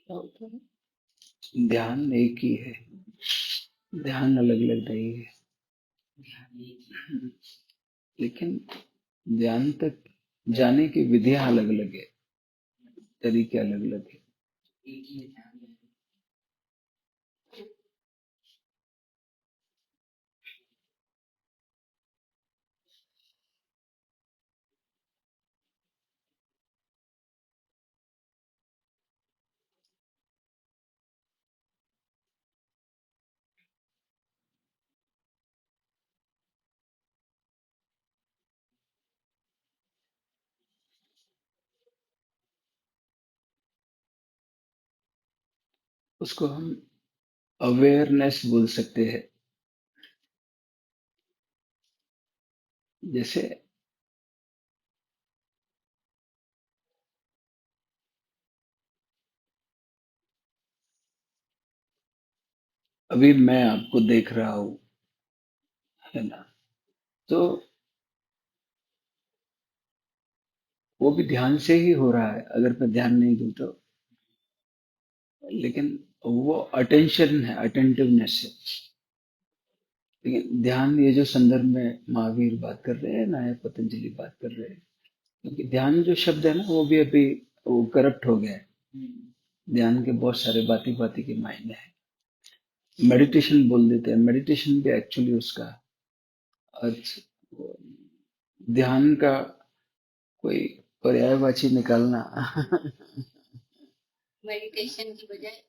क्या होता है? ध्यान एक ही है, ध्यान अलग अलग नहीं है। लेकिन ध्यान तक जाने की विधियां अलग अलग है, तरीके अलग अलग है। उसको हम अवेयरनेस बोल सकते हैं। जैसे अभी मैं आपको देख रहा हूँ, है ना? तो वो भी ध्यान से ही हो रहा है, अगर मैं ध्यान नहीं दूं तो। लेकिन वो अटेंशन है, अटेंटिवनेस है। लेकिन ध्यान, ये जो संदर्भ में महावीर बात कर रहे हैं ना, या पतंजलि बात कर रहे हैं, क्योंकि ध्यान जो शब्द है ना, वो भी अभी वो करप्ट हो गया है। ध्यान के बहुत सारे बाती बाती के मायने हैं। मेडिटेशन बोल देते हैं, मेडिटेशन भी एक्चुअली उसका अर्थ वो ध्यान का कोई पर्यायवाची निकालना। मेडिटेशन की बजाय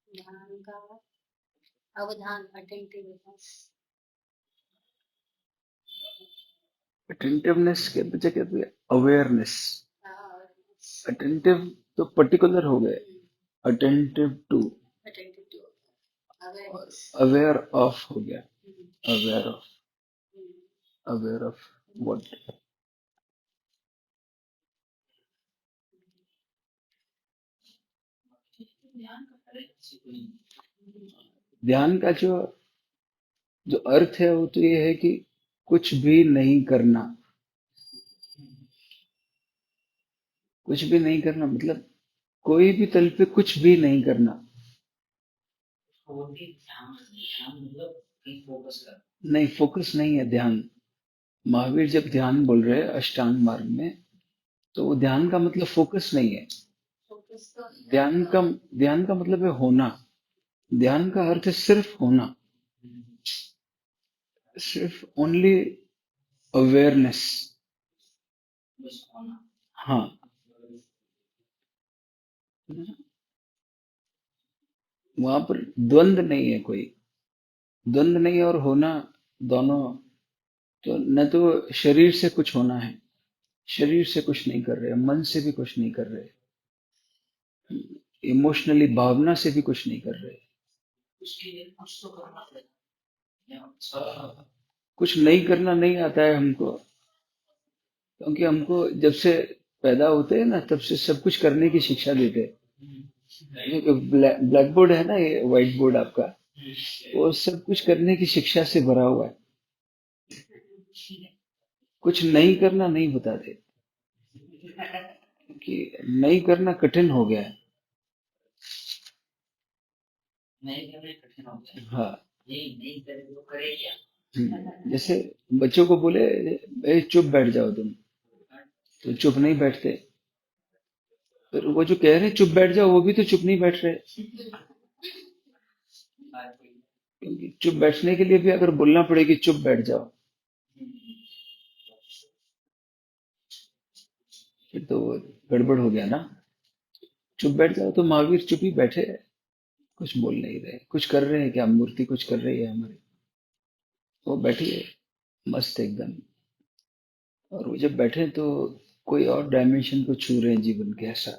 ध्यान का अवधान, अटेंटिवनेस। अटेंटिवनेस के बजाय कहते हैं अवेयरनेस। अटेंटिव तो पर्टिकुलर हो गए, अटेंटिव टू, अवेयर ऑफ हो गया, aware of, aware of what. ध्यान का जो जो अर्थ है वो तो ये है कि कुछ भी नहीं करना। कुछ भी नहीं करना मतलब कोई भी तल पे कुछ भी नहीं करना। नहीं, फोकस नहीं है ध्यान। महावीर जब ध्यान बोल रहे हैं अष्टांग मार्ग में, तो वो ध्यान का मतलब फोकस नहीं है। ध्यान का ध्यान का मतलब है होना। ध्यान का अर्थ है सिर्फ होना, सिर्फ ओनली अवेयरनेस। हाँ, वहां पर द्वंद नहीं है कोई, द्वंद नहीं और होना दोनों। तो न तो शरीर से कुछ होना है, शरीर से कुछ नहीं कर रहे, मन से भी कुछ नहीं कर रहे, इमोशनली भावना से भी कुछ नहीं कर रहे। कुछ नहीं करना नहीं आता है हमको, क्योंकि हमको जब से पैदा होते हैं ना, तब से सब कुछ करने की शिक्षा देते हैं। ये जो ब्लैक बोर्ड है ना, ये व्हाइट बोर्ड आपका, वो सब कुछ करने की शिक्षा से भरा हुआ है। कुछ नहीं करना नहीं बताते, कि नहीं करना कठिन हो गया है। हाँ। जैसे बच्चों को बोले, "ए, चुप बैठ जाओ तुम", तो चुप नहीं बैठते। फिर वो जो कह रहे हैं चुप बैठ जाओ, वो भी तो चुप नहीं बैठ रहे, क्योंकि चुप बैठने के लिए भी अगर बोलना पड़े कि चुप बैठ जाओ, फिर तो वो गड़बड़ हो गया ना। चुप बैठ जाओ तो महावीर चुप ही बैठे हैं, कुछ बोल नहीं रहे। कुछ कर रहे हैं क्या? मूर्ति कुछ कर रही है हमारी, वो बैठी है मस्त एकदम। और वो जब बैठे तो कोई और डायमेंशन को छू रहे हैं जीवन के, ऐसा।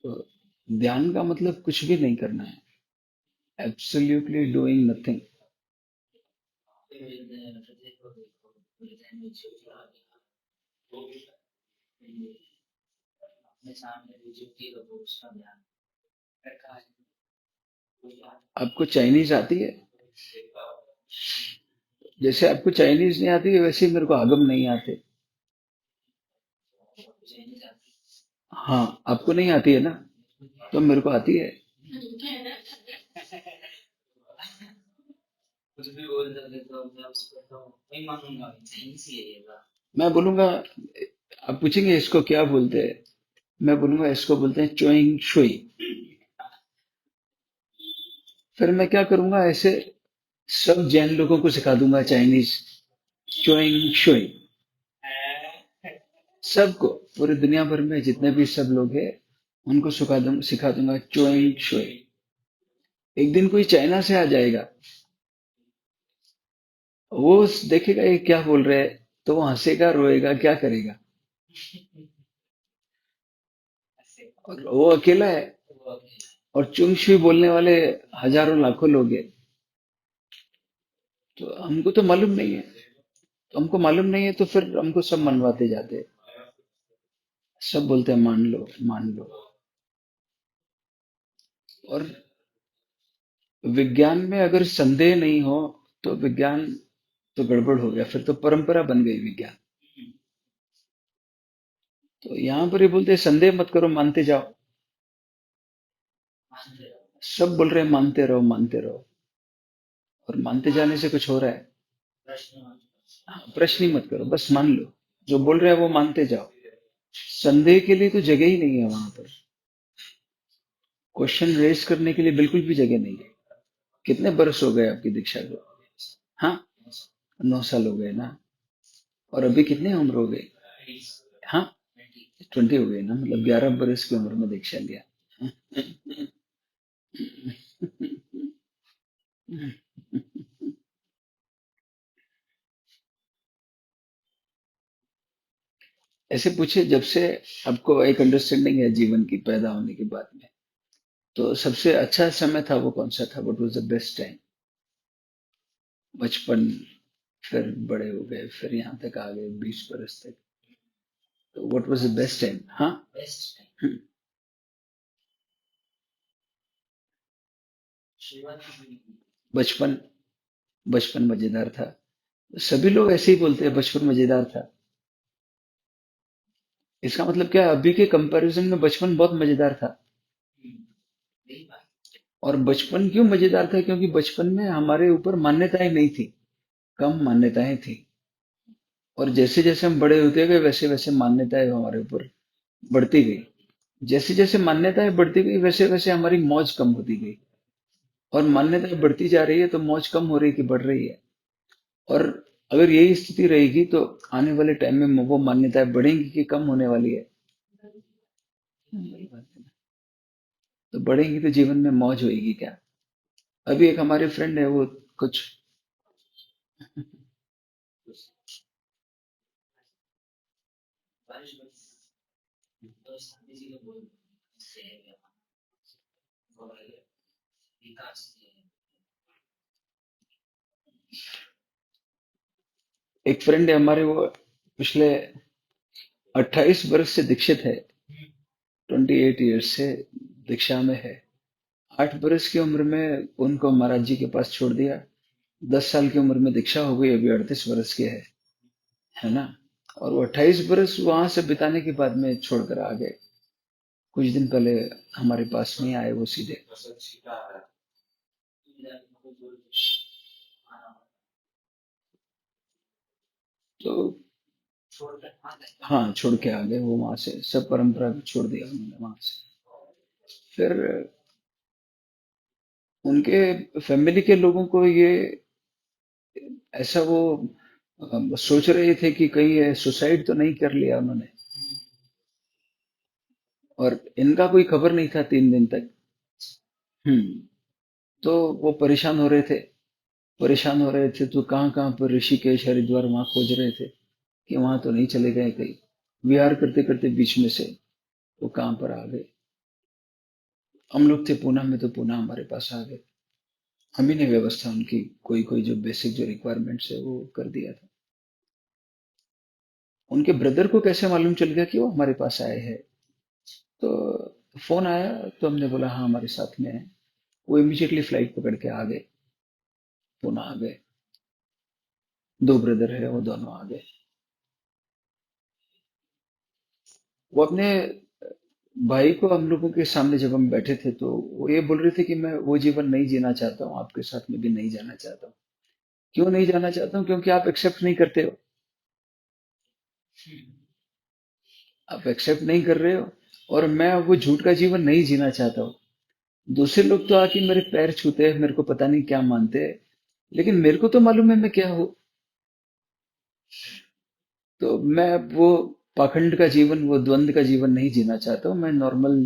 तो ध्यान का मतलब कुछ भी नहीं करना है, एब्सोल्युटली डूइंग नथिंग। आपको चाइनीज आती है? जैसे आपको चाइनीज नहीं आती है, वैसे ही मेरे को आगम नहीं आते। हाँ, आपको नहीं आती है ना, तो मेरे को आती है। मैं बोलूंगा, आप पूछेंगे इसको क्या बोलते हैं, मैं बोलूंगा इसको बोलते हैं चोइंग शुई। फिर मैं क्या करूंगा, ऐसे सब जैन लोगों को सिखा दूंगा चाइनीज, चोइंग शुई। सबको, पूरी दुनिया भर में जितने भी सब लोग हैं, उनको सिखा दूंगा चोइंग शुई। एक दिन कोई चाइना से आ जाएगा, वो देखेगा ये क्या बोल रहे हैं, तो वो हंसेगा, रोएगा, क्या करेगा। और वो अकेला है, और चुंगशी बोलने वाले हजारों लाखों लोग हैं। तो हमको तो मालूम नहीं है, तो हमको मालूम नहीं है, तो फिर हमको सब मनवाते जाते हैं। सब बोलते हैं मान लो, मान लो। और विज्ञान में अगर संदेह नहीं हो, तो विज्ञान तो गड़बड़ हो गया, फिर तो परंपरा बन गई विज्ञान। तो यहाँ पर ये बोलते हैं संदेह मत करो, मानते जाओ। सब बोल रहे हैं मानते रहो, मानते रहो। और मानते जाने से कुछ हो रहा है? हाँ, प्रश्न ही मत करो, बस मान लो। जो बोल रहे हैं वो मानते जाओ। संदेह के लिए तो जगह ही नहीं है वहां पर। क्वेश्चन रेज करने के लिए बिल्कुल भी जगह नहीं है। कितने बरस हो गए आपकी दीक्षा को? हाँ, 9 साल हो गए ना। और अभी कितने उम्र हो गई? हाँ, 20 हो गए ना, मतलब 11 बरस की उम्र में दीक्षा लिया। ऐसे पूछे, जब से आपको एक अंडरस्टैंडिंग है जीवन की पैदा होने के बाद में, तो सबसे अच्छा समय था वो कौन सा था? What was the best time? बचपन, फिर बड़े हो गए, फिर यहाँ तक आ गए 20 बरस तक। तो what was the best time? हाँ। हम्म, बचपन। बचपन मजेदार था। सभी लोग ऐसे ही बोलते हैं बचपन मजेदार था। इसका मतलब क्या है, अभी के कंपैरिजन में बचपन बहुत मजेदार था। और बचपन क्यों मजेदार था? क्योंकि बचपन में हमारे ऊपर मान्यताएं नहीं थी, कम मान्यताएं थी। और जैसे जैसे हम बड़े होते गए, वैसे वैसे मान्यताएं हमारे ऊपर बढ़ती गई। जैसे जैसे मान्यताएं बढ़ती गई, वैसे वैसे हमारी मौज कम होती गई। और मान्यताएं बढ़ती जा रही है, तो मौज कम हो रही है कि बढ़ रही है? और अगर यही स्थिति रहेगी, तो आने वाले टाइम में वो मान्यताएं बढ़ेंगी कि कम होने वाली है? वही बात है ना। तो बढ़ेंगी तो जीवन में मौज होगी क्या? अभी एक हमारे फ्रेंड है, वो कुछ, एक फ्रेंड है हमारे, वो पिछले 28 बरस से दीक्षित है। 28 ईयर्स से दीक्षा में है। 8 बरस की उम्र में उनको महाराज जी के पास छोड़ दिया। 10 साल की उम्र में दीक्षा हो गई, अभी 38 बरस के है ना। और वो 28 बरस वहां से बिताने के बाद में छोड़कर आ गए। कुछ दिन पहले हमारे पास में आए वो सीधे। तो हाँ, छोड़ के आ गए वो वहां से, सब परंपरा को छोड़ दिया उन्होंने वहां से। फिर उनके फैमिली के लोगों को ये, ऐसा वो सोच रहे थे कि कहीं सुसाइड तो नहीं कर लिया उन्होंने। और इनका कोई खबर नहीं था 3 दिन तक। हम्म। तो वो परेशान हो रहे थे, परेशान हो रहे थे, तो कहाँ कहाँ पर ऋषिकेश हरिद्वार वहां खोज रहे थे कि वहां तो नहीं चले गए कहीं। विहार करते करते बीच में से वो कहाँ पर आ गए। हम लोग थे पूना में, तो पूना हमारे पास आ गए। हम ही ने व्यवस्था उनकी, कोई कोई जो बेसिक जो रिक्वायरमेंट्स है वो कर दिया था। उनके ब्रदर को कैसे मालूम चल गया कि वो हमारे पास आए हैं? तो फोन आया, तो हमने बोला हाँ हमारे साथ में है। वो इमीडिएटली फ्लाइट पकड़ के आ गए, पूना आ गए। 2 ब्रदर है, वो दोनों आ गए। वो अपने भाई को हम लोगों के सामने जब हम बैठे थे तो वो ये बोल रहे थे कि मैं वो जीवन नहीं जीना चाहता हूँ, आपके साथ में भी नहीं जाना चाहता हूँ। क्यों नहीं जाना चाहता हूँ? क्योंकि आप एक्सेप्ट नहीं करते हो। आप एक्सेप्ट नहीं कर रहे हो, और मैं वो झूठ का जीवन नहीं जीना चाहता हूँ। दूसरे लोग तो आके मेरे पैर छूते हैं, मेरे को पता नहीं क्या मानते हैं, लेकिन मेरे को तो मालूम है मैं क्या हूँ। तो मैं वो पाखंड का जीवन, वो द्वंद का जीवन नहीं जीना चाहता हूँ। मैं नॉर्मल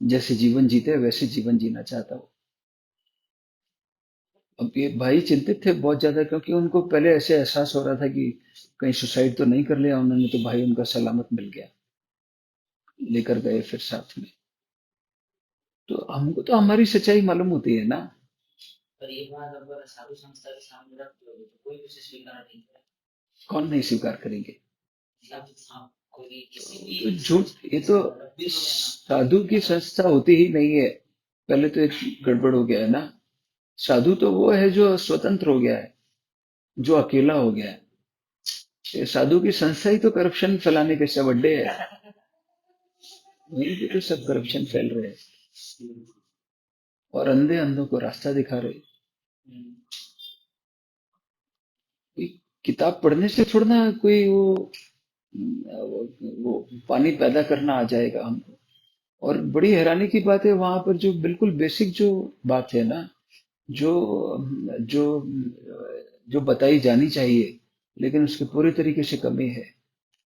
जैसे जीवन जीते हैं वैसे जीवन जीना चाहता हूँ। अब ये भाई चिंतित थे बहुत ज्यादा, क्योंकि उनको पहले ऐसे एहसास हो रहा था कि कहीं सुसाइड तो नहीं कर लिया उन्होंने, तो भाई उनका सलामत मिल गया, लेकर गए फिर साथ में। तो हमको तो हमारी सच्चाई मालूम होती है ना। कौन नहीं स्वीकार करेंगे? तो झूठ, ये तो साधु की संस्था होती ही नहीं है। पहले तो एक गड़बड़ हो गया है ना। साधु तो वो है जो स्वतंत्र हो गया है, जो अकेला हो गया है। ये साधु की संस्था ही तो करप्शन फैलाने के सब अड्डे है। वहीं पे तो सब करप्शन फैल रहे हैं, और अंधे अंधों को रास्ता दिखा रहे हैं। कोई किताब पढ़ने से थोड़ा ना कोई वो पानी पैदा करना आ जाएगा हमको। और बड़ी हैरानी की बात है, वहां पर जो बिल्कुल बेसिक जो बात है ना, जो जो जो बताई जानी चाहिए, लेकिन उसकी पूरी तरीके से कमी है।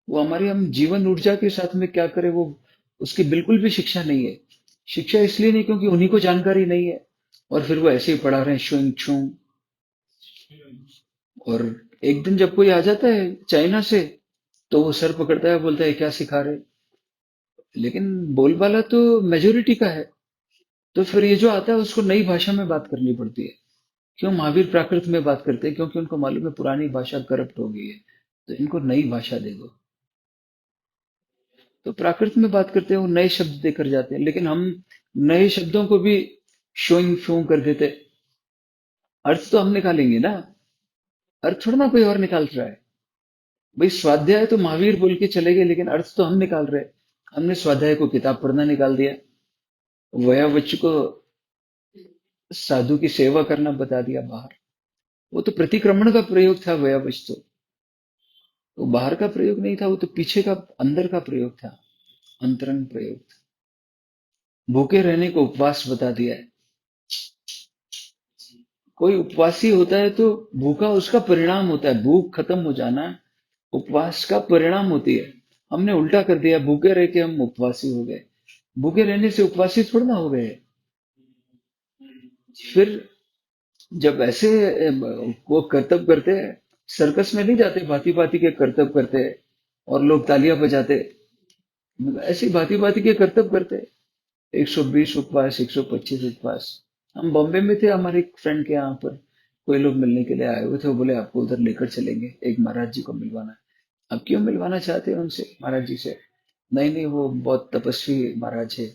वो हमारी हम जीवन ऊर्जा के साथ में क्या करें, वो उसकी बिल्कुल भी शिक्षा नहीं है। शिक्षा इसलिए नहीं क्योंकि उन्हीं को जानकारी नहीं है, और फिर वो ऐसे ही पढ़ा रहे हैं छुंग छुंग। और एक दिन जब कोई आ जाता है चाइना से, तो वो सर पकड़ता है, बोलता है क्या सिखा रहे। लेकिन बोलबाला तो मेजोरिटी का है। तो फिर ये जो आता है उसको नई भाषा में बात करनी पड़ती है। क्यों महावीर प्राकृत में बात करते हैं? क्योंकि उनको मालूम है पुरानी भाषा करप्ट हो गई है, तो इनको नई भाषा दे दो। तो प्राकृत में बात करते हैं, वो नए शब्द देकर जाते हैं, लेकिन हम नए शब्दों को भी शोइंग फू कर देते। अर्थ तो हम निकालेंगे ना, अर्थ थोड़ा ना कोई और निकाल रहा है। भाई स्वाध्याय तो महावीर बोल के चले गए, लेकिन अर्थ तो हम निकाल रहे हैं। हमने स्वाध्याय को किताब पढ़ना निकाल दिया, वयावच को साधु की सेवा करना बता दिया बाहर। वो तो प्रतिक्रमण का प्रयोग था वयावच तो। वो बाहर का प्रयोग नहीं था, वो तो पीछे का, अंदर का प्रयोग था, अंतरंग प्रयोग था। भूखे रहने को उपवास बता दिया है। कोई उपवासी होता है तो भूखा उसका परिणाम होता है, भूख खत्म हो जाना उपवास का परिणाम होती है। हमने उल्टा कर दिया, भूखे रह के हम उपवासी हो गए। भूखे रहने से उपवासी थोड़ा ना हो गए। फिर जब ऐसे वो करतब करते हैं, सर्कस में नहीं जाते भांति भांति के करतब करते हैं, और लोग तालियां बजाते, ऐसी भांति भांति के करतब करते। 120 उपवास, 125 उपवास। हम बॉम्बे में थे, हमारे एक फ्रेंड के यहाँ पर कोई लोग मिलने के लिए आए हुए थे। वो बोले आपको उधर लेकर चलेंगे, एक महाराज जी को मिलवाना है। अब क्यों मिलवाना चाहते हैं उनसे, महाराज जी से? नहीं नहीं, वो बहुत तपस्वी महाराज है।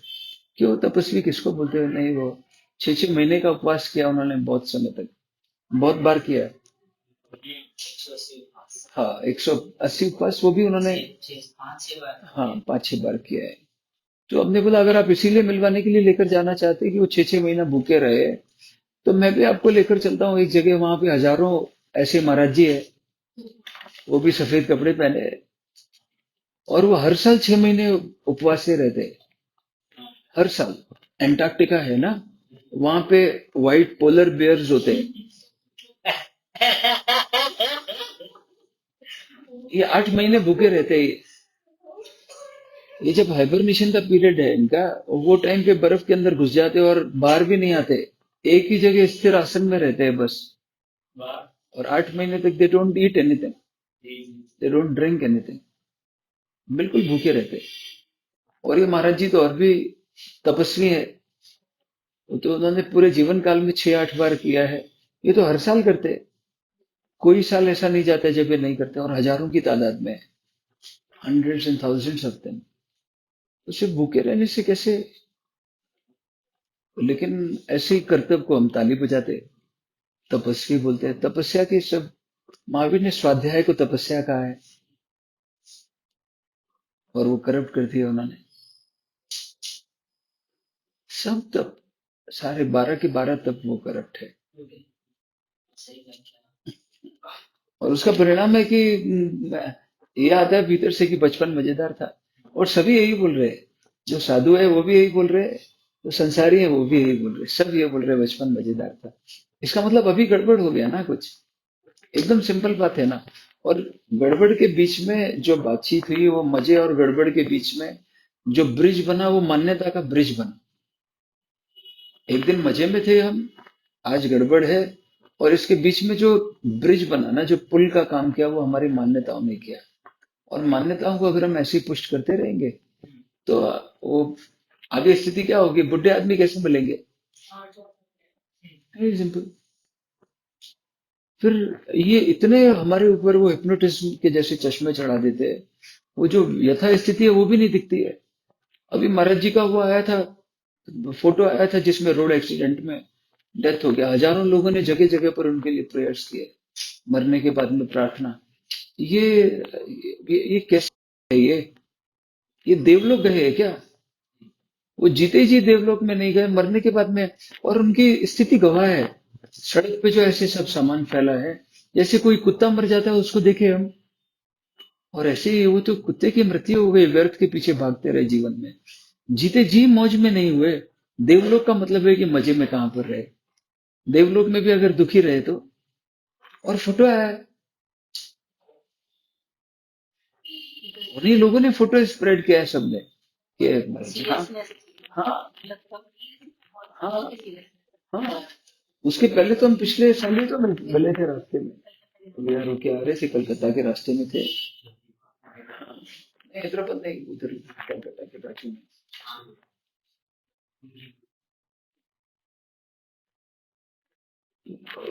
क्यों तपस्वी किसको बोलते हैं? नहीं, वो 6 6 महीने का उपवास किया उन्होंने, बहुत समय तक, बहुत बार किया है। हाँ, 180 उपवास वो भी उन्होंने, हाँ 5 6 बार किया है। तो हमने बोला अगर आप इसीलिए मिलवाने के लिए लेकर जाना चाहते हैं कि वो 6 6 महीना भूखे रहे, तो मैं भी आपको लेकर चलता हूँ एक जगह, वहां पे हजारों ऐसे महाराज जी है, वो भी सफेद कपड़े पहने हैं, और वो हर साल 6 महीने उपवास से रहते हैं, हर साल। एंटार्क्टिका है ना, वहां पे व्हाइट पोलर बियर्स होते हैं। ये 8 महीने भूखे रहते हैं। ये जब हाइबरनेशन का पीरियड है इनका, वो टाइम पे बर्फ के अंदर घुस जाते हैं और बाहर भी नहीं आते। एक ही जगह स्थिर आसन में रहते हैं बस। और 8 महीने तक they don't eat anything, they don't drink anything, बिल्कुल भूखे रहते हैं। और ये महाराज जी तो और भी तपस्वी है। वो तो उन्होंने पूरे जीवन काल में 6 8 बार किया है। ये तो हर साल करते हैं। कोई साल ऐसा नहीं जाता जब ये नहीं करते, और हजारों की तादाद में, hundreds and thousands of them. तो सिर्फ भूखे रहने से कैसे? लेकिन ऐसे ही करतब को हम ताली बजाते, तपस्वी बोलते हैं। तपस्या के सब, महावीर ने स्वाध्याय को तपस्या कहा है, और वो करप्ट कर दिया उन्होंने। सब तप, सारे 12 के 12 तप वो करप्ट है। और उसका परिणाम है कि ये आता है भीतर से कि बचपन मजेदार था। और सभी यही बोल रहे हैं, जो साधु है वो भी यही बोल रहे हैं, जो संसारी है वो भी यही बोल रहे हैं, सब ये बोल रहे हैं बचपन मजेदार था। इसका मतलब अभी गड़बड़ हो गया ना कुछ, एकदम सिंपल बात है ना। और गड़बड़ के बीच में जो बातचीत हुई, वो मजे और गड़बड़ के बीच में जो ब्रिज बना, वो मान्यता का ब्रिज बना। एक दिन मजे में थे हम, आज गड़बड़ है। और इसके बीच में जो ब्रिज बना ना, जो पुल का काम किया, वो हमारी मान्यताओं ने किया। और मान्यताओं को अगर हम ऐसे ही पुष्ट करते रहेंगे, तो वो आगे स्थिति क्या होगी, बुढ़े आदमी कैसे मिलेंगे। Very simple. फिर ये इतने हमारे ऊपर वो हिप्नोटिज्म के जैसे चश्मे चढ़ा देते हैं, वो जो यथा स्थिति है वो भी नहीं दिखती है। अभी महाराज जी का वो आया था, फोटो आया था जिसमें रोड एक्सीडेंट में डेथ हो गया। हजारों लोगों ने जगह जगह पर उनके लिए प्रेयर्स किए, मरने के बाद में प्रार्थना। ये ये कैसे है ये देवलोक गए हैं क्या? वो जीते जी देवलोक में नहीं गए, मरने के बाद में। और उनकी स्थिति गवाह है। सड़क पे जो ऐसे सब सामान फैला है, जैसे कोई कुत्ता मर जाता है उसको देखे हम। और ऐसे ही वो तो कुत्ते की मृत्यु हो गई, व्यर्थ के पीछे भागते रहे जीवन में। जीते जी मौज में नहीं हुए। देवलोक का मतलब है कि मजे में कहां पर रहे। देवलोक में भी अगर दुखी रहे तो। और फोटो आया, उन्हीं लोगों ने फोटो स्प्रेड किया है सबने कि हाँ, हाँ, हाँ, हाँ। उसके पहले तो हम पिछले साल ही तो मिले थे रास्ते में। तो यार रुके आ रहे थे, कलकत्ता के रास्ते में थे। नहीं, हैदराबाद नहीं, उधर कलकत्ता के बाजू में।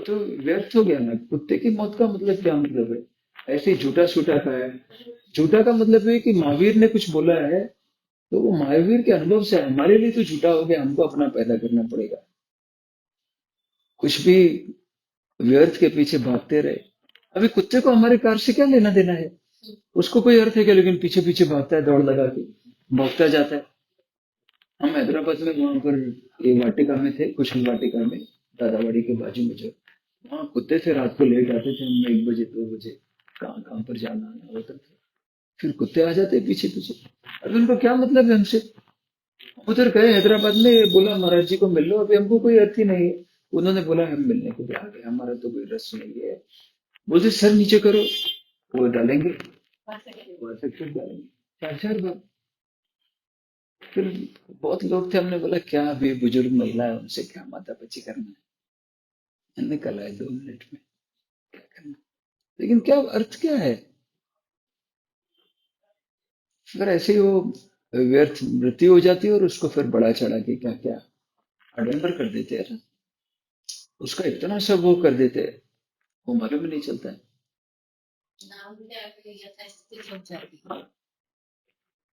तो व्यर्थ हो गया ना। कुत्ते की मौत का मतलब क्या मतलब है? ऐसे ही झूठा छूटा का है। झूठा का मतलब है कि महावीर ने कुछ बोला है, तो वो महावीर के अनुभव से है। हमारे लिए तो झूठा हो गया, हमको अपना पैदा करना पड़ेगा। कुछ भी व्यर्थ के पीछे भागते रहे। अभी कुत्ते को हमारे कार से क्या लेना देना है? उसको कोई अर्थ है क्या? लेकिन पीछे पीछे भागता है, दौड़ लगा के भौंकता जाता है। हम हैदराबाद में वहां पर ये वाटिका में थे, कुशल वाटिका में, दादावाड़ी के बाजू में जो वहां कुत्ते थे, रात को लेट आते थे, हम 1 बजे 2 बजे कहाँ कहाँ पर जाना आना होता था। फिर कुत्ते आ जाते पीछे पीछे। अभी उनको क्या मतलब है हमसे? उधर गए हैदराबाद में, ये बोला महाराज जी को मिल लो, अभी हमको कोई अर्थ ही नहीं है। उन्होंने बोला हम मिलने को भी आ गए, हमारा तो कोई रस नहीं है। बोलते सर नीचे करो, वो डालेंगे, वो ऐसे फिर डालेंगे 4 4 बार। फिर बहुत लोग थे, हमने बोला क्या अभी बुजुर्ग महिला है, उनसे क्या माता पची करना है, निकल आए 2 मिनट में, क्या करना। लेकिन क्या अर्थ क्या है? अगर ऐसे ही वो व्यर्थ मृत्यु हो जाती है, और उसको फिर बढ़ा चढ़ा के क्या क्या आडंबर कर देते हैं ना, उसका इतना सब वो कर देते हैं, वो मालूम ही नहीं चलता है।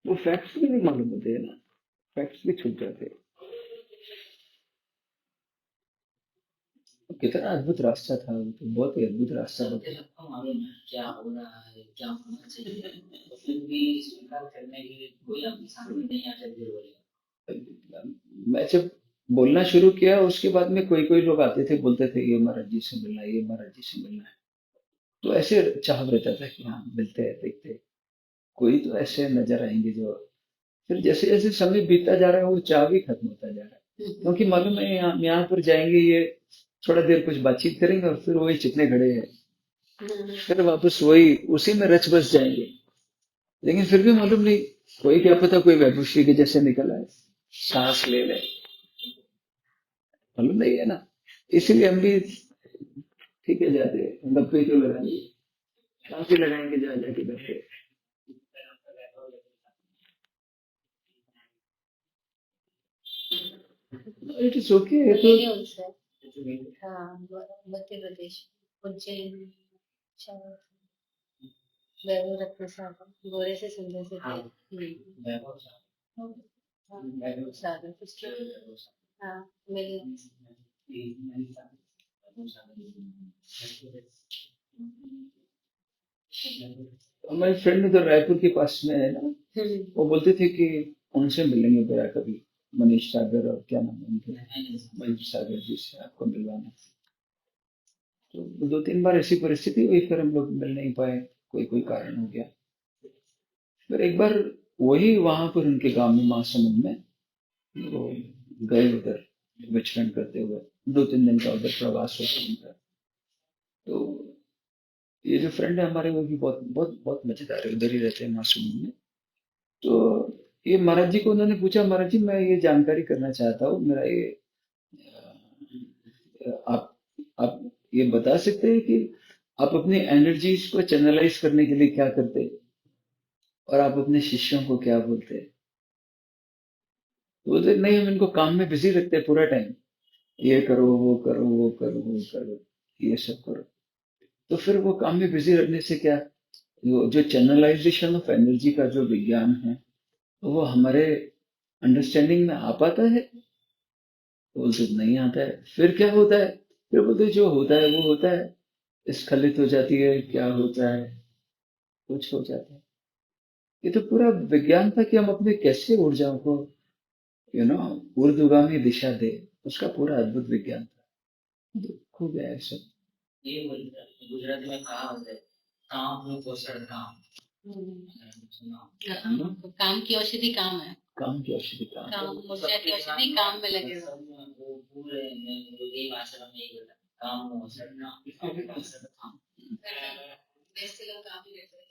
वो फैक्ट्स भी नहीं मालूम होते है ना, फैक्ट्स भी छूट जाते हैं। कितना अद्भुत रास्ता था वो, तो बहुत ही अद्भुत रास्ता था। मैं जब बोलना शुरू किया, उसके बाद में कोई कोई लोग आते थे, बोलते थे ये महाराज जी से मिलना है, ये महाराज जी से मिलना है। तो ऐसे चाह रहता था कि हाँ मिलते हैं, देखते हैं, कोई तो ऐसे नजर आएंगे जो। फिर जैसे जैसे समय बीतता जा रहा है, वो चाह भी खत्म होता जा रहा है, क्योंकि मालूम है यहाँ पर जाएंगे, ये थोड़ा देर कुछ बातचीत करेंगे और फिर वही चिकने खड़े हैं, फिर वापस वही उसी में रच बस जाएंगे। लेकिन फिर भी मालूम नहीं, कोई क्या पता कोई वैभवश्री के जैसे निकल आए, सांस ले ले, मालूम नहीं है ना। इसीलिए हम भी ठीक है जाते हैं, गप्पे क्यों लगाएंगे, सांस ही लगाएंगे जा जाके गप्पे। इट इज ओके, तो हमारे फ्रेंड उधर रायपुर के पास में है ना, वो बोलते थे कि उनसे मिलेंगे गया कभी। मनीष सागर और क्या नाम है उनके, मनीष सागर जी से आपको मिलवाना। तो दो तीन बार ऐसी परिस्थिति हुई, फिर हम लोग मिल नहीं पाए, कोई कोई कारण हो गया। फिर एक बार वही वहां पर उनके गांव में महासमुंद में वो गए उधर विचरण करते हुए, दो तीन दिन का उधर प्रवास होता उनका। तो ये जो फ्रेंड है हमारे, वो भी बहुत बहुत बहुत मजेदार है, उधर ही रहते हैं महासमुंद में। तो ये महाराज जी को उन्होंने पूछा, महाराज जी मैं ये जानकारी करना चाहता हूँ, मेरा ये आप आप ये बता सकते हैं कि आप अपनी एनर्जीज को चैनलाइज करने के लिए क्या करते हैं और आप अपने शिष्यों को क्या बोलते हैं? तो बोलते नहीं, हम इनको काम में बिजी रखते हैं पूरा टाइम, ये करो वो करो वो करो वो करो, ये सब करो। तो फिर वो काम में बिजी रखने से क्या, जो चैनलाइजेशन ऑफ एनर्जी का जो विज्ञान है, तो वो हमारे अंडरस्टैंडिंग में आ पाता है? तो बोलते नहीं आता है। फिर क्या होता है? फिर बोलते जो होता है वो होता है, स्खलित हो जाती है, क्या होता है, कुछ हो जाता है। ये तो पूरा विज्ञान था कि हम अपने कैसे ऊर्जाओं को ऊर्ध्वगामी दिशा दे, उसका पूरा अद्भुत विज्ञान था। दुख हो गया है सब। ये गुजराती में कहावत है, काम में पोषण काम। काम की औषधि काम है, काम की औषधि काम, काम ऊर्जा की औषधि काम में लगे रहो। वो पूरे यही आश्रम में यही होता है, काम में औषध काम। वैसे लोग काम ही रहते हैं।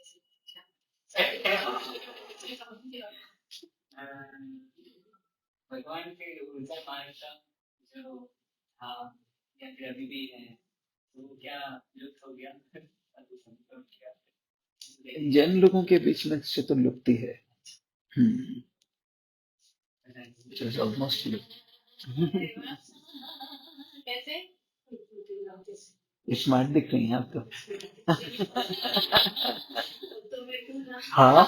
भगवान के ऊर्जा मार्ग का जो था या फिर अभी भी है, वो क्या लुप्त हो गया? जैन लोगों के बीच में से तो लुप्त ही है। ऑलमोस्ट कैसे स्मार्ट दिख रही हैं आप तो। हाँ,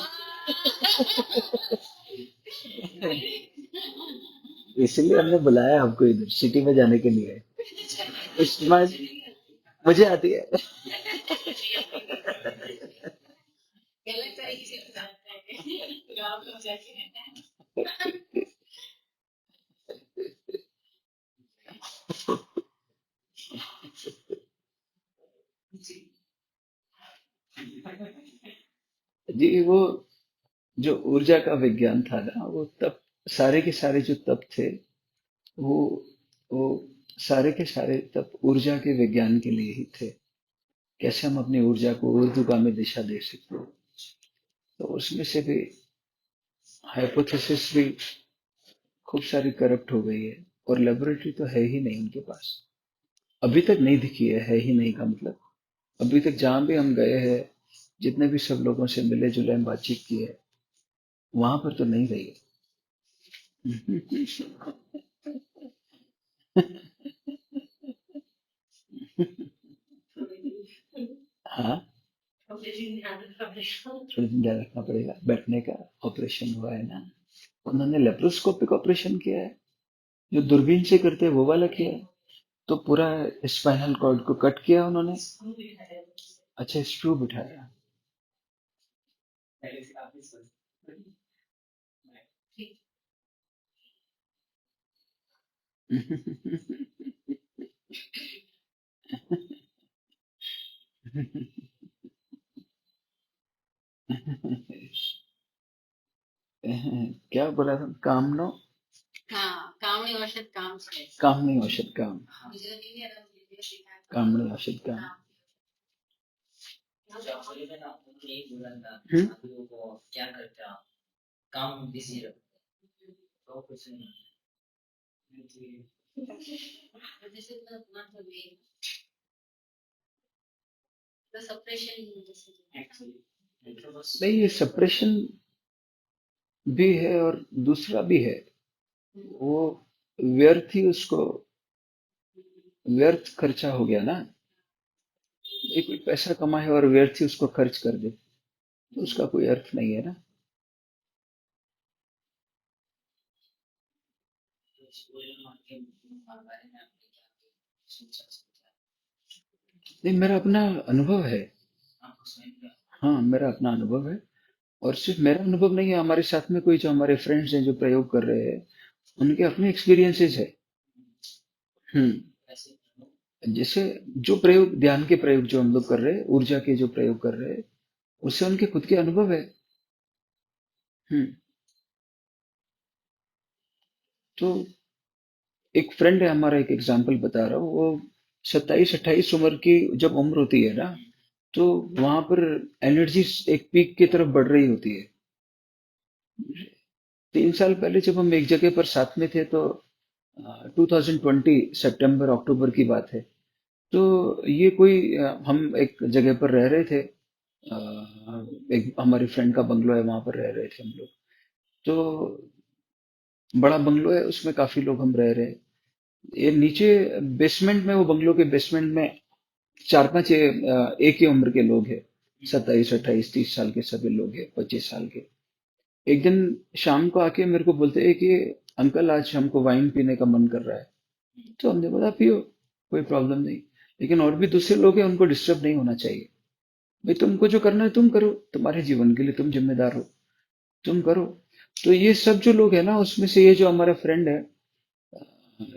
इसलिए हमने बुलाया आपको इधर सिटी में जाने के लिए। स्मार्ट मुझे आती है। जी वो जो ऊर्जा का विज्ञान था ना, वो तब सारे के सारे जो तप थे, वो वो सारे के सारे तप ऊर्जा के विज्ञान के लिए ही थे। कैसे हम अपनी ऊर्जा को ऊर्ध्वगामी दिशा दे सकते हैं। तो उसमें से भी हाइपोथेसिस भी खूब सारी करप्ट हो गई है, और लेबोरेटरी तो है ही नहीं उनके पास, अभी तक नहीं दिखी है ही नहीं का मतलब। अभी तक जहां भी हम गए हैं, जितने भी सब लोगों से मिले जुले हम बातचीत की है, वहां पर तो नहीं रही है। हाँ, थोड़ा दिन ध्यान रखना पड़ेगा, बैठने का ऑपरेशन हुआ है ना। उन्होंने लेप्रोस्कोपिक ऑपरेशन किया है, जो दूरबीन से करते हैं वो वाला किया है। तो पूरा स्पाइनल कॉर्ड को कट किया उन्होंने। अच्छा, स्क्रू बिठाया। क्या बोला था, कामनो, हाँ, कामनी औषध काम से, कामनी औषध काम, कामनी औषध काम। हम्म? क्या करते आप, काम बिजी रखते तो कुछ नहीं। नहीं, ये सप्रेशन भी है और दूसरा भी है। वो व्यर्थ ही उसको, व्यर्थ खर्चा हो गया ना। ये कोई पैसा कमाए और व्यर्थ ही उसको खर्च कर दे, तो उसका कोई अर्थ नहीं है ना। नहीं, मेरा अपना अनुभव है। हाँ, मेरा अपना अनुभव है। और सिर्फ मेरा अनुभव नहीं है, हमारे साथ में कोई जो हमारे फ्रेंड्स हैं जो प्रयोग कर रहे हैं, उनके अपने एक्सपीरियंसेस है। जैसे जो प्रयोग, ध्यान के प्रयोग जो हम लोग कर रहे हैं, ऊर्जा के जो प्रयोग कर रहे हैं, उससे उनके खुद के अनुभव है। हम्म तो एक फ्रेंड है हमारा, एक एग्जांपल बता रहा हूँ, वो 27-28 उम्र की जब उम्र होती है ना, तो वहां पर एनर्जी एक पीक की तरफ बढ़ रही होती है। 3 साल पहले जब हम एक जगह पर साथ में थे, तो 2020 सितंबर अक्टूबर की बात है। तो ये कोई हम एक जगह पर रह रहे थे। एक हमारी फ्रेंड का बंगलो है, वहां पर रह रहे थे हम लोग। तो बड़ा बंगलो है, उसमें काफी लोग हम रह रहे हैं। ये नीचे बेसमेंट में, वो बंगलो के बेसमेंट में 4-5 एक ही उम्र के लोग हैं। 27-28-30 साल के सभी लोग हैं, 25 साल के। एक दिन शाम को आके मेरे को बोलते हैं कि अंकल, आज हमको वाइन पीने का मन कर रहा है। तो हमने बोला पियो, कोई प्रॉब्लम नहीं। लेकिन और भी दूसरे लोग हैं, उनको डिस्टर्ब नहीं होना चाहिए। भाई तुमको जो करना है तुम करो, तुम्हारे जीवन के लिए तुम जिम्मेदार हो, तुम करो। तो ये सब जो लोग हैं ना, उसमें से ये जो हमारा फ्रेंड है,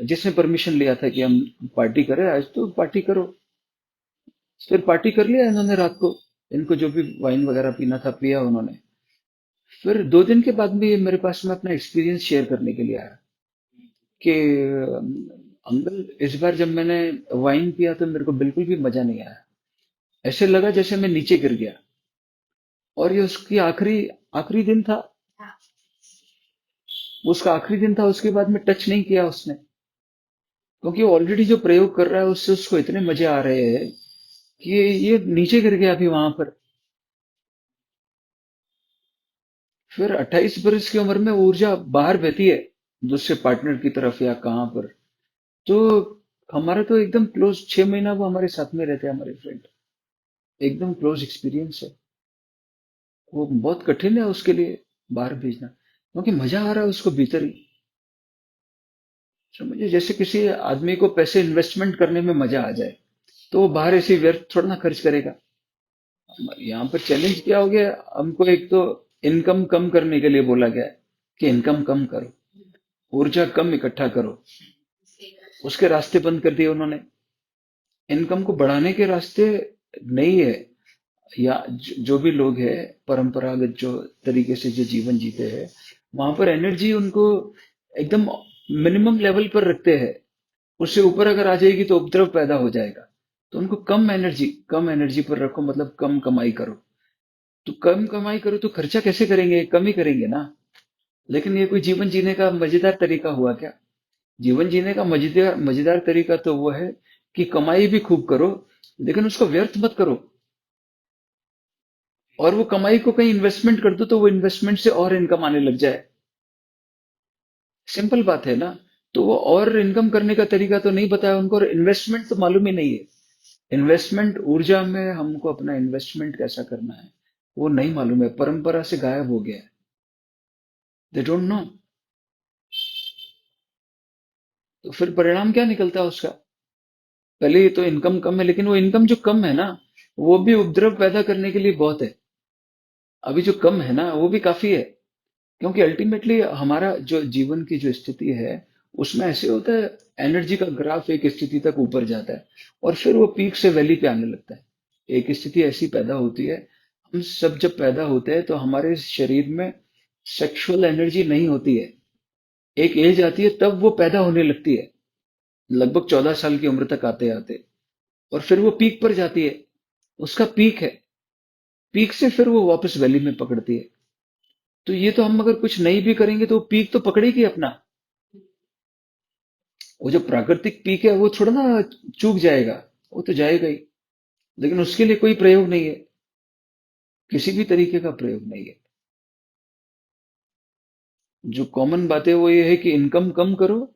जिसने परमिशन लिया था कि हम पार्टी करें आज, तो पार्टी करो। फिर पार्टी कर लिया इन्होंने रात को। इनको जो भी वाइन वगैरह पीना था पिया उन्होंने। फिर 2 दिन के बाद में ये मेरे पास में अपना एक्सपीरियंस शेयर करने के लिए आया कि अंकल, इस बार जब मैंने वाइन पिया तो मेरे को बिल्कुल भी मजा नहीं आया। ऐसे लगा जैसे मैं नीचे गिर गया। और ये उसकी आखिरी आखिरी दिन था। उसका आखिरी दिन था, उसके बाद में टच नहीं किया उसने। क्योंकि ऑलरेडी जो प्रयोग कर रहा है उससे उसको इतने मजे आ रहे हैं कि ये नीचे गिर गया अभी वहां पर। फिर 28 बरस की उम्र में ऊर्जा बाहर बहती है दूसरे पार्टनर की तरफ या कहाँ पर। तो हमारा तो एकदम क्लोज, 6 महीना वो हमारे साथ में रहते हैं, हमारे फ्रेंड। एकदम क्लोज एक्सपीरियंस है। वो बहुत कठिन है उसके लिए बाहर भेजना, क्योंकि मजा आ रहा है उसको भीतर ही। समझे, जैसे किसी आदमी को पैसे इन्वेस्टमेंट करने में मजा आ जाए, तो वो बाहर ऐसे व्यर्थ थोड़ा ना खर्च करेगा। यहाँ पर चैलेंज क्या हो गया, हमको एक तो इनकम कम करने के लिए बोला गया है कि इनकम कम करो, ऊर्जा कम इकट्ठा करो। उसके रास्ते बंद कर दिए उन्होंने। इनकम को बढ़ाने के रास्ते नहीं है। या जो भी लोग हैं, परंपरागत जो तरीके से जो जीवन जीते हैं, वहां पर एनर्जी उनको एकदम मिनिमम लेवल पर रखते हैं। उससे ऊपर अगर आ जाएगी तो उपद्रव पैदा हो जाएगा। तो उनको कम एनर्जी पर रखो, मतलब कम कमाई करो। तो कम कमाई करो तो खर्चा कैसे करेंगे, कम ही करेंगे ना। लेकिन ये कोई जीवन जीने का मजेदार तरीका हुआ क्या? जीवन जीने का मजेदार मजेदार तरीका तो वो है कि कमाई भी खूब करो, लेकिन उसको व्यर्थ मत करो। और वो कमाई को कहीं इन्वेस्टमेंट कर दो, तो वो इन्वेस्टमेंट से और इनकम आने लग जाए। सिंपल बात है ना। तो वो और इनकम करने का तरीका तो नहीं बताया उनको, और इन्वेस्टमेंट तो मालूम ही नहीं है। इन्वेस्टमेंट ऊर्जा में हमको अपना इन्वेस्टमेंट कैसा करना है वो नहीं मालूम है, परंपरा से गायब हो गया है। They don't know. तो फिर परिणाम क्या निकलता है उसका? पहले ये तो इनकम कम है, लेकिन वो इनकम जो कम है ना, वो भी उपद्रव पैदा करने के लिए बहुत है। अभी जो कम है ना वो भी काफी है। क्योंकि अल्टीमेटली हमारा जो जीवन की जो स्थिति है, उसमें ऐसे होता है, एनर्जी का ग्राफ एक स्थिति तक ऊपर जाता है, और फिर वो पीक से वैली पे आने लगता है। एक स्थिति ऐसी पैदा होती है। हम सब जब पैदा होते हैं तो हमारे शरीर में सेक्सुअल एनर्जी नहीं होती है। एक एज आती है तब वो पैदा होने लगती है, लगभग 14 साल की उम्र तक आते आते। और फिर वो पीक पर जाती है। उसका पीक है। पीक से फिर वो वापस वैली में पकड़ती है। तो ये तो हम अगर कुछ नहीं भी करेंगे तो वो पीक तो पकड़ेगी अपना। वो जो प्राकृतिक पीक है वो थोड़ा ना चूक जाएगा, वो तो जाएगा ही। लेकिन उसके लिए कोई प्रयोग नहीं है, किसी भी तरीके का प्रयोग नहीं है। जो कॉमन बात है वो ये है कि इनकम कम करो,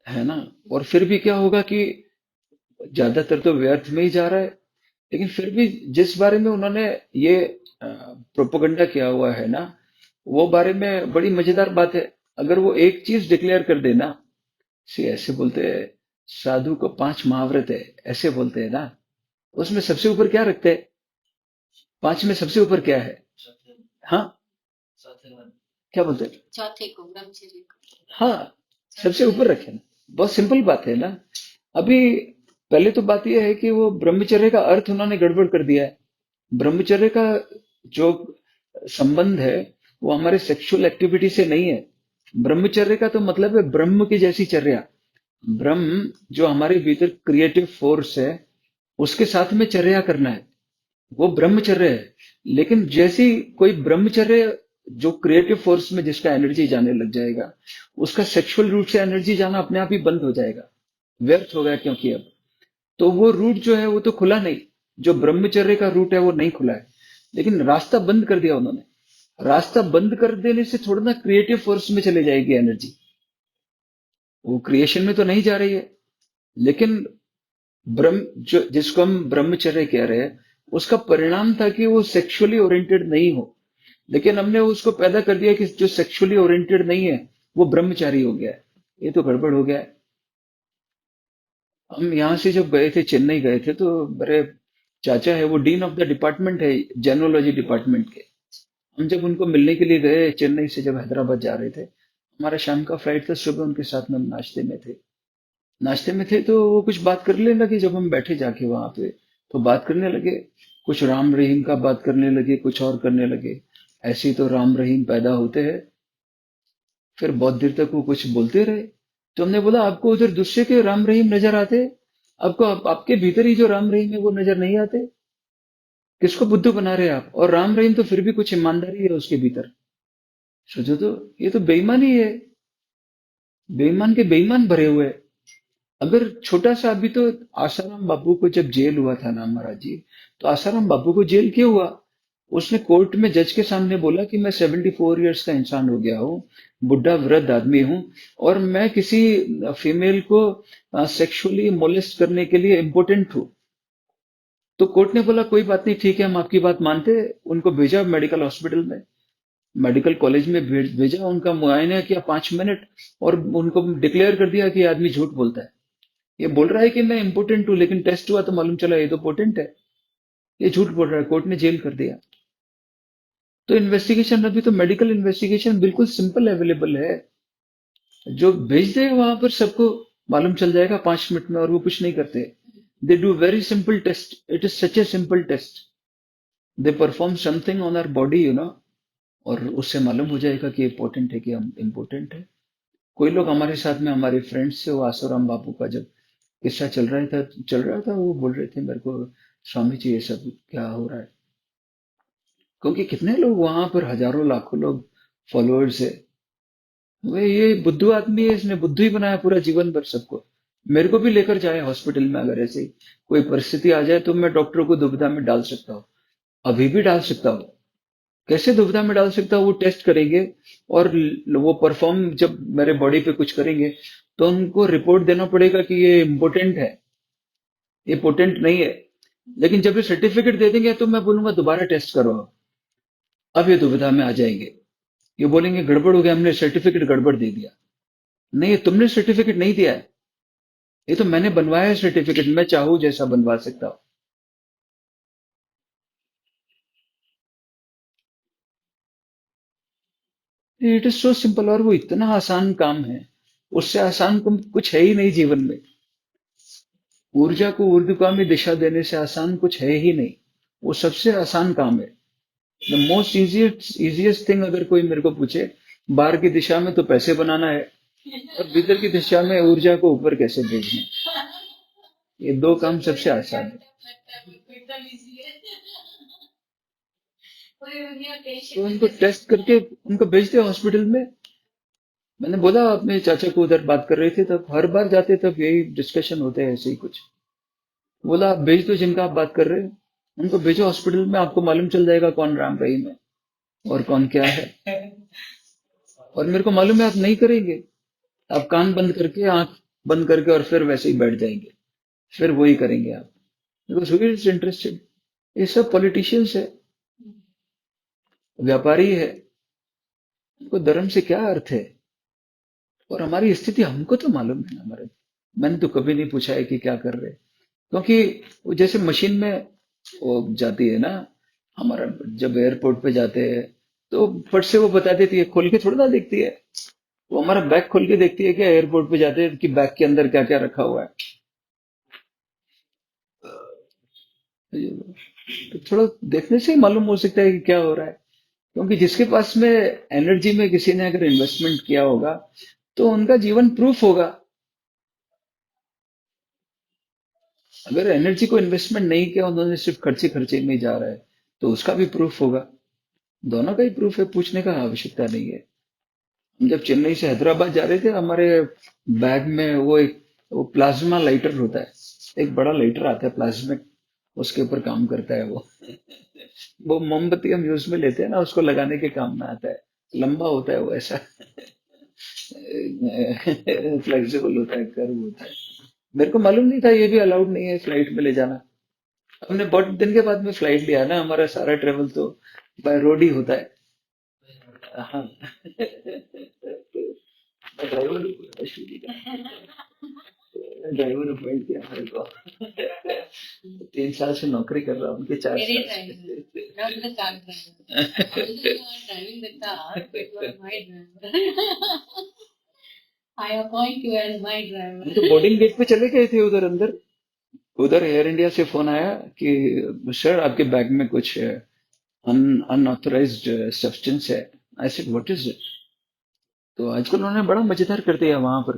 है ना। और फिर भी क्या होगा कि ज्यादातर तो व्यर्थ में ही जा रहा है। लेकिन फिर भी जिस बारे में उन्होंने ये प्रोपोगंडा किया हुआ है ना, वो बारे में बड़ी मजेदार बात है। अगर वो एक चीज डिक्लेयर कर देना, सी ऐसे बोलते हैं, साधु को 5 महाव्रत है, ऐसे बोलते हैं ना। उसमें सबसे ऊपर क्या रखते हैं? 5 में सबसे ऊपर क्या है? हाँ, क्या बोलते हैं? चौथे को ब्रह्मचर्य को। हाँ, सबसे ऊपर रखे ना। बहुत सिंपल बात है ना। अभी पहले तो बात यह है कि वो ब्रह्मचर्य का अर्थ उन्होंने गड़बड़ कर दिया है। ब्रह्मचर्य का जो संबंध है वो हमारे सेक्सुअल एक्टिविटी से नहीं है। ब्रह्मचर्य का तो मतलब है ब्रह्म की जैसी चर्या। ब्रह्म जो हमारे भीतर क्रिएटिव फोर्स है उसके साथ में चर्या करना है, वो ब्रह्मचर्य है। लेकिन जैसी कोई ब्रह्मचर्य जो क्रिएटिव फोर्स में जिसका एनर्जी जाने लग जाएगा, उसका सेक्सुअल रूट से एनर्जी जाना अपने आप ही बंद हो जाएगा, व्यर्थ हो गया। क्योंकि अब तो वो रूट जो है वो तो खुला नहीं, जो ब्रह्मचर्य का रूट है वो नहीं खुला है, लेकिन रास्ता बंद कर दिया उन्होंने। रास्ता बंद कर देने से थोड़ा ना क्रिएटिव फोर्स में चले जाएगी एनर्जी, वो क्रिएशन में तो नहीं जा रही है। लेकिन ब्रह्म जो जिसको हम ब्रह्मचर्य कह रहे हैं, उसका परिणाम था कि वो सेक्सुअली ओरिएंटेड नहीं हो। लेकिन हमने उसको पैदा कर दिया कि जो सेक्सुअली ओरिएंटेड नहीं है वो ब्रह्मचारी हो गया है। ये तो गड़बड़ हो गया है। हम यहाँ से जब गए थे, चेन्नई गए थे, तो मेरे चाचा है, वो डीन ऑफ द डिपार्टमेंट है जेनोलॉजी डिपार्टमेंट के। हम जब उनको मिलने के लिए गए, चेन्नई से जब हैदराबाद जा रहे थे, हमारा शाम का फ्लाइट था, सुबह उनके साथ में हम नाश्ते में थे तो वो कुछ बात करने लगे। जब हम बैठे जाके वहां पे तो बात करने लगे, कुछ राम रहीम का बात करने लगे, कुछ और करने लगे। ऐसे ही तो राम रहीम पैदा होते हैं। फिर बहुत देर तक वो कुछ बोलते रहे। तो हमने बोला आपको उधर दूसरे के राम रहीम नजर आते, आपको आपके भीतर ही जो राम रहीम है वो नजर नहीं आते? किसको बुद्धू बना रहे हैं आप? और राम रहीम तो फिर भी कुछ ईमानदारी है उसके भीतर। सोचो तो, ये तो बेईमानी है। बेईमान के बेईमान भरे हुए हैं। अगर छोटा सा अभी तो आसाराम बापू को जब जेल हुआ था ना महाराज जी, तो आसाराम बापू को जेल क्यों हुआ? उसने कोर्ट में जज के सामने बोला कि मैं 74 ईयर्स का इंसान हो गया हूँ, बुढ़ा वृद्ध आदमी हूँ, और मैं किसी फीमेल को सेक्सुअली मोलेस्ट करने के लिए इम्पोर्टेंट हूँ। तो कोर्ट ने बोला कोई बात नहीं, ठीक है, हम आपकी बात मानते हैं। उनको भेजा मेडिकल हॉस्पिटल में, मेडिकल कॉलेज में भेजा, उनका मुआयना किया 5 मिनट, और उनको डिक्लेयर कर दिया कि ये आदमी झूठ बोलता है। ये बोल रहा है कि मैं इम्पोर्टेंट हूँ, लेकिन टेस्ट हुआ तो मालूम चला ये तो पोटेंट है। ये झूठ बोल रहा है, कोर्ट ने जेल कर दिया। तो इन्वेस्टिगेशन, अभी तो मेडिकल इन्वेस्टिगेशन बिल्कुल सिंपल अवेलेबल है, जो भेज दे वहां पर सबको मालूम चल जाएगा 5 मिनट में, और वो कुछ नहीं करते। They do very simple test, it is such a simple test. They perform something on our body, और उससे मालूम हो जाएगा कि इम्पोर्टेंट है कि हम इम्पोर्टेंट है। कोई लोग हमारे साथ में, हमारे फ्रेंड्स से, वो आसाराम बापू का जब किस्सा चल रहा था, वो बोल रहे थे मेरे को, स्वामी जी ये सब क्या हो रहा है? क्योंकि कितने लोग वहां पर, हजारों लाखों लोग फॉलोअर्स है। वे ये बुद्धू आदमी है, इसने बुद्धू ही बनाया पूरा जीवन भर सबको। मेरे को भी लेकर जाए हॉस्पिटल में, अगर ऐसी कोई परिस्थिति आ जाए तो मैं डॉक्टरों को दुविधा में डाल सकता हूँ, अभी भी डाल सकता हूँ। कैसे दुविधा में डाल सकता हूँ? वो टेस्ट करेंगे, और वो परफॉर्म जब मेरे बॉडी पे कुछ करेंगे, तो उनको रिपोर्ट देना पड़ेगा कि ये इम्पोर्टेंट है, ये पोटेंट नहीं है। लेकिन जब ये सर्टिफिकेट दे देंगे तो मैं बोलूंगा दोबारा टेस्ट करो। अब ये दुविधा में आ जाएंगे, ये बोलेंगे गड़बड़ हो गया, हमने सर्टिफिकेट गड़बड़ दे दिया। नहीं, तुमने सर्टिफिकेट नहीं दिया है, ये तो मैंने बनवाया है सर्टिफिकेट, मैं चाहूं जैसा बनवा सकता हूँ। इट इज सो सिंपल, और वो इतना आसान काम है, उससे आसान कुछ है ही नहीं जीवन में। ऊर्जा को ऊर्ध्वगामी दिशा देने से आसान कुछ है ही नहीं, वो सबसे आसान काम है। द मोस्ट इजिएस्ट थिंग, अगर कोई मेरे को पूछे, बाहर की दिशा में तो पैसे बनाना है, और भीतर की दिशा में ऊर्जा को ऊपर कैसे भेजना है। ये दो काम सबसे आसान है। तो उनको टेस्ट करके उनको भेजते हॉस्पिटल में। मैंने बोला, अपने चाचा को उधर बात कर रहे थे, तब हर बार जाते तब यही डिस्कशन होते हैं, ऐसे ही कुछ। बोला आप भेज दो जिनका आप बात कर रहे हो, उनको भेजो हॉस्पिटल में, आपको मालूम चल जाएगा कौन राम रहीम है और कौन क्या है। और मेरे को मालूम है आप नहीं करेंगे, आप कान बंद करके, आंख बंद करके, और फिर वैसे ही बैठ जाएंगे, फिर वही करेंगे आप, बिकॉज हु इज इंटरेस्टेड? ये सब पॉलिटिशियंस है, व्यापारी है, उनको धर्म से क्या अर्थ है? और हमारी स्थिति हमको तो मालूम है ना हमारे। मैंने तो कभी नहीं पूछा है कि क्या कर रहे हैं। क्योंकि वो जैसे मशीन में वो जाती है ना, हमारा जब एयरपोर्ट पे जाते हैं, तो फट से वो बता देती है, खोल के थोड़ी ना देखती है। वो हमारा बैग खोल के देखती है क्या एयरपोर्ट पे जाते हैं कि बैग के अंदर क्या क्या रखा हुआ है। तो थोड़ा देखने से ही मालूम हो सकता है कि क्या हो रहा है। क्योंकि जिसके पास में एनर्जी में किसी ने अगर इन्वेस्टमेंट किया होगा तो उनका जीवन प्रूफ होगा। अगर एनर्जी को इन्वेस्टमेंट नहीं किया, उन्होंने सिर्फ खर्चे खर्चे में ही जा रहा है, तो उसका भी प्रूफ होगा। दोनों का ही प्रूफ है, पूछने का आवश्यकता नहीं है। हम जब चेन्नई से हैदराबाद जा रहे थे, हमारे बैग में वो प्लाज्मा लाइटर होता है। एक बड़ा लाइटर आता है प्लाज्मिक, उसके ऊपर काम करता है वो। वो मोमबत्ती हम यूज में लेते हैं ना, उसको लगाने के काम में आता है। लंबा होता है वो ऐसा। फ्लेक्सिबल होता है, कर्व होता है। मेरे को मालूम नहीं था ये भी अलाउड नहीं है फ्लाइट में ले जाना। हमने बहुत दिन के बाद में फ्लाइट लिया ना, हमारा सारा ट्रेवल तो बाय रोड ही होता है। हाँ। ड्राइवर ड्राइवर अपॉइंट किया मेरे को। 3 साल से नौकरी कर रहा हूँ, उनके चार मेरे साल driver, not the car driver. से। Although you are driving the car, but you are my driver. I appoint you as my driver. हम तो बोर्डिंग गेट पे चले गए थे उधर अंदर। उधर एयर इंडिया से फोन आया कि सर आपके बैग में कुछ अनऑथराइज्ड सब्सटेंस है। I said what is it. तो आजकल उन्होंने बड़ा मजेदार कर दिया वहां पर,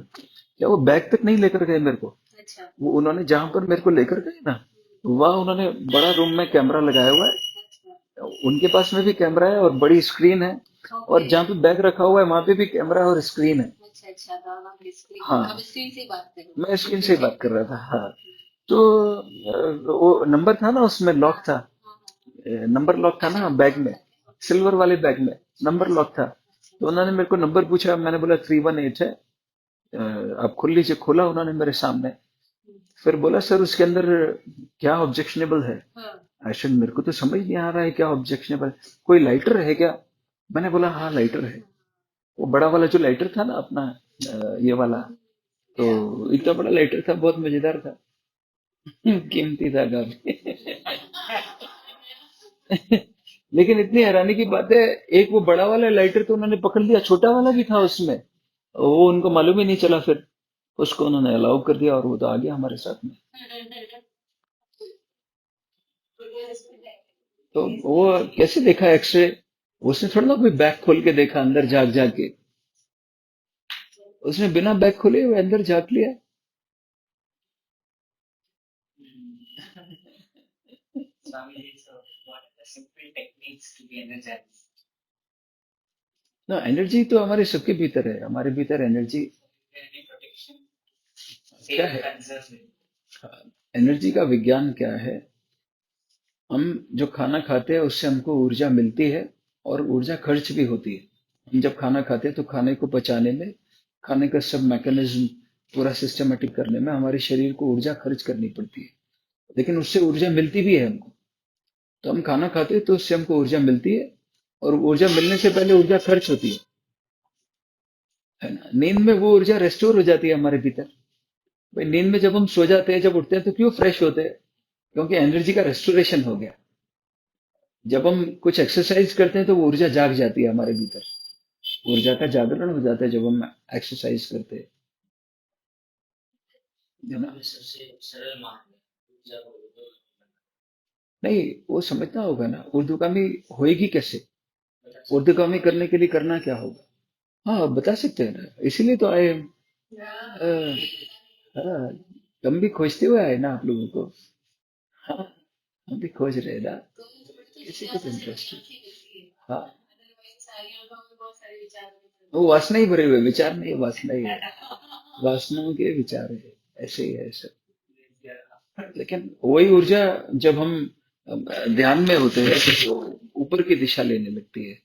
क्या वो बैग तक नहीं लेकर गए मेरे को। अच्छा। वो उन्होंने जहां पर मेरे को लेकर गए ना, वहां उन्होंने बड़ा रूम में कैमरा लगाया हुआ है। अच्छा। उनके पास में भी कैमरा है और बड़ी स्क्रीन है। और ओके। जहाँ पे बैग रखा हुआ है वहां पे भी कैमरा और स्क्रीन है। अच्छा अच्छा, दोनों की स्क्रीन, हाँ, अब स्क्रीन से ही बात करो। मैं स्क्रीन से ही ठीक है। बात कर रहा था। हाँ, तो वो नंबर था ना, उसमें लॉक था। हाँ हाँ। नंबर लॉक था ना बैग में, सिल्वर वाले बैग में नंबर लॉक था। तो उन्होंने मेरे को नंबर पूछा, मैंने बोला 318 है। आप खोल लीजिए। खोला उन्होंने मेरे सामने। फिर बोला सर उसके अंदर क्या ऑब्जेक्शनेबल है। हाँ। ऐसे मेरे को तो समझ नहीं आ रहा है क्या ऑब्जेक्शनेबल। कोई लाइटर है क्या। मैंने बोला हाँ लाइटर है। वो बड़ा वाला जो लाइटर था ना अपना, ये वाला। तो इतना बड़ा लाइटर था, बहुत मजेदार था। कीमती था काफी। लेकिन इतनी हैरानी की बात है, एक वो बड़ा वाला लाइटर तो उन्होंने पकड़ लिया, छोटा वाला भी था उसमें। वो उनको मालूम ही नहीं चला। फिर उसको उन्होंने अलाउ कर दिया और वो तो आ गया हमारे साथ में। तो वो कैसे देखा एक्सरे। उसने थोड़ा ना कोई बैग खोल के देखा अंदर झांक झांक के। उसने बिना बैग खोले हुए अंदर झांक लिया। ना, एनर्जी तो हमारे सबके भीतर है। हमारे भीतर एनर्जी क्या है। एनर्जी का विज्ञान क्या है। हम जो खाना खाते हैं उससे हमको ऊर्जा मिलती है और ऊर्जा खर्च भी होती है। हम जब खाना खाते हैं तो खाने को पचाने में, खाने का सब मैकेनिज्म पूरा सिस्टमेटिक करने में हमारे शरीर को ऊर्जा खर्च करनी पड़ती है। लेकिन उससे ऊर्जा मिलती भी है हमको। तो हम खाना खाते हैं तो उससे हमको ऊर्जा मिलती है। और ऊर्जा मिलने से पहले ऊर्जा खर्च होती है ना। नींद में वो ऊर्जा रेस्टोर हो जाती है हमारे भीतर। भाई नींद में जब हम सो जाते हैं, जब उठते हैं तो क्यों फ्रेश होते हैं। क्योंकि एनर्जी का रेस्टोरेशन हो गया। जब हम कुछ एक्सरसाइज करते हैं तो वो ऊर्जा जाग जाती है हमारे भीतर। ऊर्जा का जागरण हो जाता है जब हम एक्सरसाइज करते हैं, है ना। नहीं, वो समझना होगा ना उर्दूगामी होएगी कैसे। उर्दूगामी करने के लिए करना क्या होगा। हाँ, बता सकते हैं ना, इसीलिए तो आए हम। हाँ, हम भी खोजते हुए आए ना आप लोगों को। हाँ, हम भी खोज रहे हैं ना। किसी को तो इंटरेस्ट है। हाँ, वो वासना ही भरे हुए, विचार नहीं है, वासना ही है। वासनाओं के विचार है। ऐसे ही है सब। लेकिन वही ऊर्जा जब हम ध्यान में होते हैं तो ऊपर की दिशा लेने लगती है।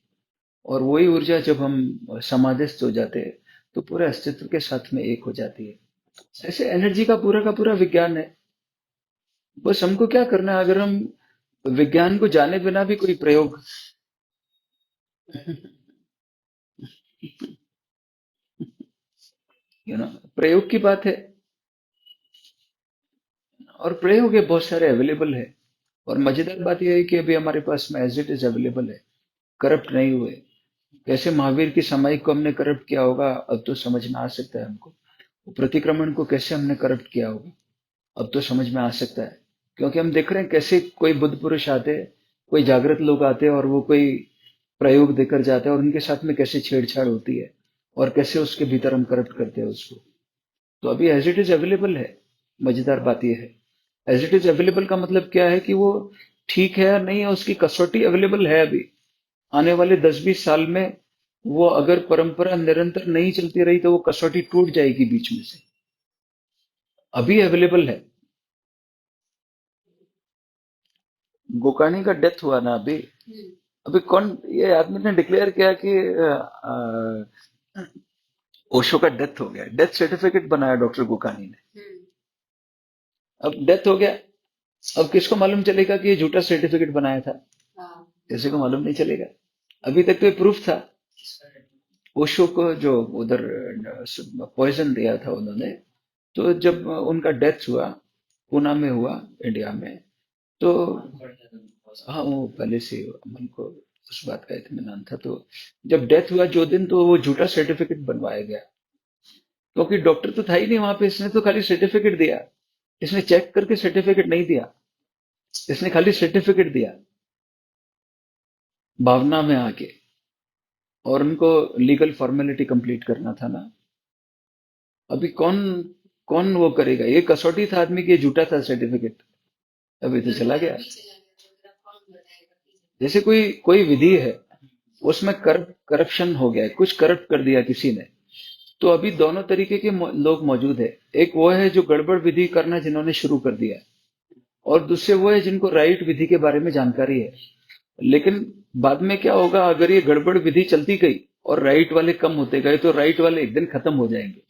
और वही ऊर्जा जब हम समाधिस्थ हो जाते हैं तो पूरे अस्तित्व के साथ में एक हो जाती है। ऐसे एनर्जी का पूरा विज्ञान है। बस हमको क्या करना है, अगर हम विज्ञान को जाने बिना भी कोई प्रयोग, प्रयोग की बात है। और प्रयोग ये बहुत सारे अवेलेबल है। और मजेदार बात यह है कि अभी हमारे पास में एज इट इज अवेलेबल है। करप्ट नहीं हुए। कैसे महावीर की सामायिक को हमने करप्ट किया होगा अब तो समझ में आ सकता है हमको। वो प्रतिक्रमण को कैसे हमने करप्ट किया होगा अब तो समझ में आ सकता है। क्योंकि हम देख रहे हैं कैसे कोई बुद्ध पुरुष आते, कोई जागृत लोग आते हैं और वो कोई प्रयोग देकर जाते हैं और उनके साथ में कैसे छेड़छाड़ होती है और कैसे उसके भीतर हम करप्ट करते हैं उसको। तो अभी एज इट इज अवेलेबल है। मजेदार बात यह है, एज इट इज अवेलेबल का मतलब क्या है कि वो ठीक है या नहीं है, उसकी कसौटी अवेलेबल है अभी। आने वाले 10-20 साल में वो अगर परंपरा निरंतर नहीं चलती रही तो वो कसौटी टूट जाएगी बीच में से। अभी अवेलेबल है। गोकानी का डेथ हुआ ना अभी। हम्म, अभी कौन ये आदमी ने डिक्लेयर किया कि ओशो का डेथ हो गया, डेथ सर्टिफिकेट बनाया डॉक्टर गोकानी ने। हम्म, अब डेथ हो गया, अब किसको मालूम चलेगा कि ये झूठा सर्टिफिकेट बनाया था? हाँ, किसी को मालूम नहीं चलेगा। अभी तक तो ये प्रूफ था। ओशो को जो उधर पॉइजन दिया था उन्होंने, तो जब उनका डेथ हुआ, पूना में हुआ इंडिया में, तो हाँ वो पहले से मन को उस बात का इत्मीनान था। तो जब डेथ हुआ जो दिन, तो वो झूठा सर्टिफिकेट बनवाया गया, क्योंकि डॉक्टर तो था ही नहीं वहां पे। इसने तो खाली सर्टिफिकेट दिया, इसने चेक करके सर्टिफिकेट नहीं दिया, इसने खाली सर्टिफिकेट दिया भावना में आके। और उनको लीगल फॉर्मेलिटी कंप्लीट करना था ना। अभी कौन कौन वो करेगा? ये कसौटी था आदमी की, ये झूठा था सर्टिफिकेट, अभी तो चला गया। अभी चला गया तो मेरा कौन बताएगा फिर? जैसे कोई कोई विधि है, उसमें करप्शन हो गया है, कुछ करप्ट कर दिया किसी ने, तो अभी दोनों तरीके के लोग मौजूद है। एक वो है जो गड़बड़ विधि करना जिन्होंने शुरू कर दिया है, और दूसरे वो है जिनको राइट विधि के बारे में जानकारी है। लेकिन बाद में क्या होगा, अगर ये गड़बड़ विधि चलती गई और राइट वाले कम होते गए, तो राइट वाले एक दिन खत्म हो जाएंगे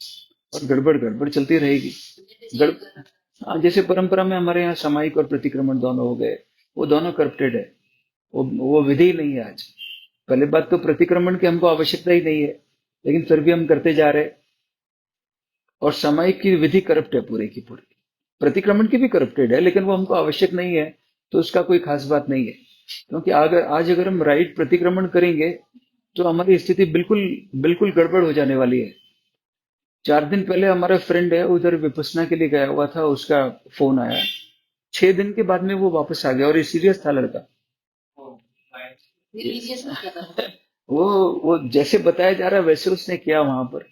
और गड़बड़ गड़बड़ चलती रहेगी। जैसे गड़ चेंज करना था। हाँ, जैसे परंपरा में हमारे यहाँ सामायिक और प्रतिक्रमण दोनों हो गए, वो दोनों करप्टेड है। वो विधि नहीं है आज। पहले बात तो प्रतिक्रमण की हमको आवश्यकता ही नहीं है, लेकिन फिर भी हम करते जा रहे हैं। और सामायिक की विधि करप्ट है पूरी की पूरी। प्रतिक्रमण की भी करप्टेड है, लेकिन वो हमको आवश्यक नहीं है, तो उसका कोई खास बात नहीं है। क्योंकि अगर हम राइट प्रतिक्रमण करेंगे, तो हमारी स्थिति बिल्कुल बिल्कुल गड़बड़ हो जाने वाली है। 4 दिन पहले हमारा फ्रेंड है उधर विपස්සना के लिए गया हुआ था, उसका फोन आया। 6 दिन के बाद में वो वापस आ गया, और ये सीरियस था लड़का। रिलीजियस मत करना। वो वो जैसे बताया जा रहा है वैसे उसने किया वहां पर।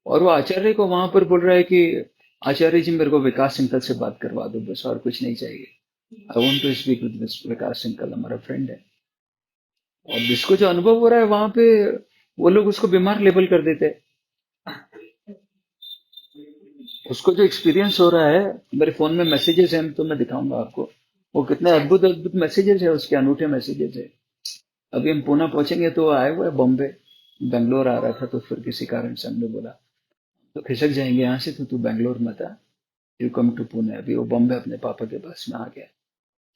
और वो आचार्य को वहां पर बोल रहा है कि आचार्य जी मेरे को विकास अंकल से बात करवा दो, बस और कुछ नहीं चाहिए। I want to speak with Vikas uncle, हमारा फ्रेंड है। और जिसको जो अनुभव हो रहा है वहां पे, वो लोग उसको बीमार लेबल कर देते हैं। उसको जो एक्सपीरियंस हो रहा है, मेरे फोन में मैसेजेस हैं तो मैं दिखाऊंगा आपको। वो कितने अद्भुत अद्भुत मैसेजेस है उसके, अनूठे मैसेजेस है। अभी हम पूना पहुंचेंगे तो वो आए हुए हैं बॉम्बे, बेंगलोर आ रहा था, तो फिर किसी कारण से हमने बोला तो खिसक जाएंगे यहाँ से, तो तू बेंगलोर मत आ, यू कम टू पुणे। अभी वो बॉम्बे अपने पापा के पास में आ गया।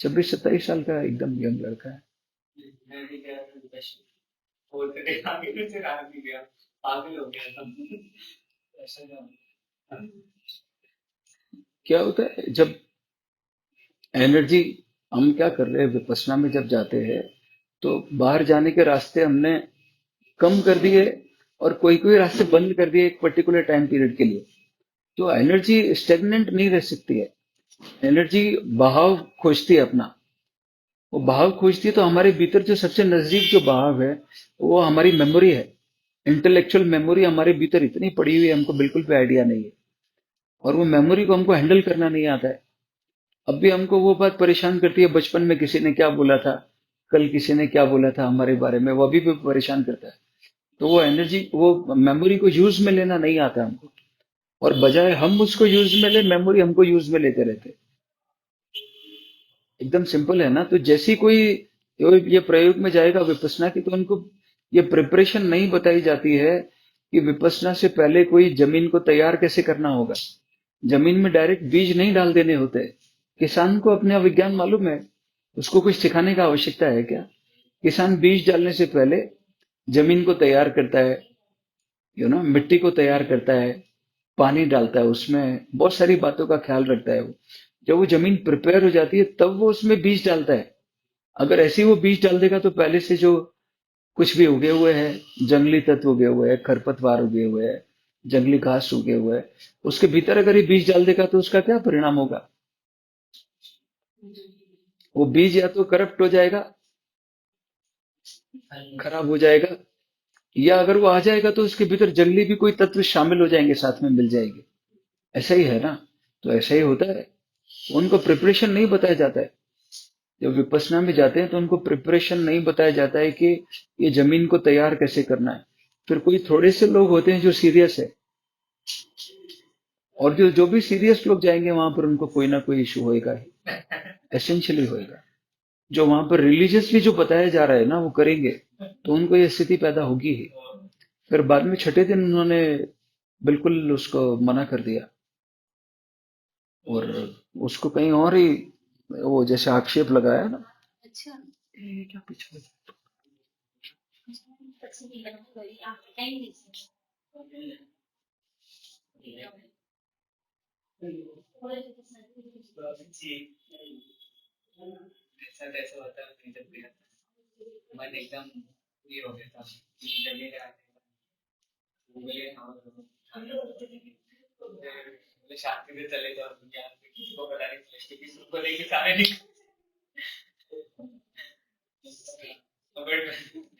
26-27 साल का एकदम यंग लड़का है। क्या होता है जब एनर्जी, हम क्या कर रहे हैं विपස්සना में जब जाते हैं, तो बाहर जाने के रास्ते हमने कम कर दिए, और कोई कोई रास्ते बंद कर दिए एक पर्टिकुलर टाइम पीरियड के लिए। तो एनर्जी स्टेगनेंट नहीं रह सकती है। एनर्जी बहाव खोजती है अपना। वो बहाव खोजती है, तो हमारे भीतर जो सबसे नजदीक जो बहाव है, वो हमारी मेमोरी है। इंटेलेक्चुअल मेमोरी हमारे भीतर इतनी पड़ी हुई है, हमको बिल्कुल भी आइडिया नहीं है। और वो मेमोरी को हमको हैंडल करना नहीं आता है। अब भी हमको वो बात परेशान करती है, बचपन में किसी ने क्या बोला था, कल किसी ने क्या बोला था हमारे बारे में, वो अभी भी परेशान करता है। तो वो एनर्जी, वो मेमोरी को यूज में लेना नहीं आता हमको। और बजाय हम उसको यूज में ले, मेमोरी हमको यूज में लेते रहते। एकदम सिंपल है ना। तो जैसी कोई ये प्रयोग में जाएगा विपස්සना की, तो उनको ये प्रिपरेशन नहीं बताई जाती है कि विपස්සना से पहले कोई जमीन को तैयार कैसे करना होगा। जमीन में डायरेक्ट बीज नहीं डाल देने होते। किसान को अपना विज्ञान मालूम है, उसको कुछ सिखाने का आवश्यकता है क्या? किसान बीज डालने से पहले जमीन को तैयार करता है, मिट्टी को तैयार करता है, पानी डालता है, उसमें बहुत सारी बातों का ख्याल रखता है वो। जब वो जमीन प्रिपेयर हो जाती है तब वो उसमें बीज डालता है। अगर ऐसे ही वो बीज डाल देगा, तो पहले से जो कुछ भी उगे हुए हैं, जंगली तत्व उगे हुए हैं, खरपतवार उगे हुए हैं, जंगली घास उगे हुए हैं, उसके भीतर अगर ये बीज डाल देगा तो उसका क्या परिणाम होगा? वो बीज या तो करप्ट हो जाएगा, खराब हो जाएगा, या अगर वो आ जाएगा तो उसके भीतर जंगली भी कोई तत्व शामिल हो जाएंगे, साथ में मिल जाएंगे। ऐसा ही है ना? तो ऐसा ही होता है। उनको प्रिपरेशन नहीं बताया जाता है। जब विपස්සना में जाते हैं तो उनको प्रिपरेशन नहीं बताया जाता है कि ये जमीन को तैयार कैसे करना है। फिर कोई थोड़े से लोग होते हैं जो सीरियस है, और जो जो भी सीरियस लोग जाएंगे वहां पर उनको कोई ना कोई इशू होएगा ही, एसेंशियली होएगा। जो वहां पर रिलीजियसली जो बताया जा रहा है ना वो करेंगे, तो उनको ये स्थिति पैदा होगी ही। फिर बाद में छठे दिन उन्होंने बिल्कुल उसको मना कर दिया, और उसको कहीं और ही वो जैसे आक्षेप लगाया ना। अच्छा। ये क्या पीछे?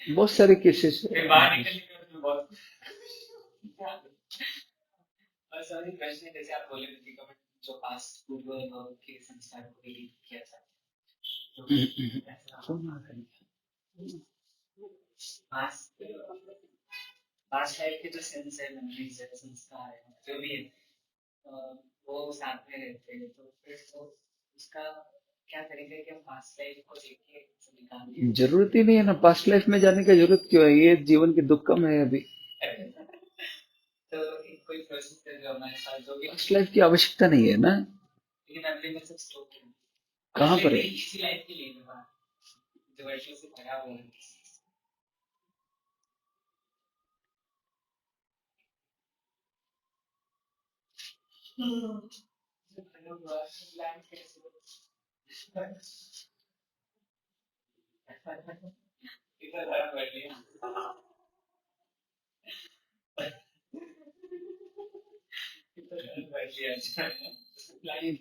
बहुत सारे केसेस है। सुना है। जरूरत ही नहीं है ना, पास्ट लाइफ में जाने का जरूरत क्यों है? ये जीवन के दुख कम है अभी। पास्ट लाइफ की आवश्यकता नहीं है ना। कहाँ पर है?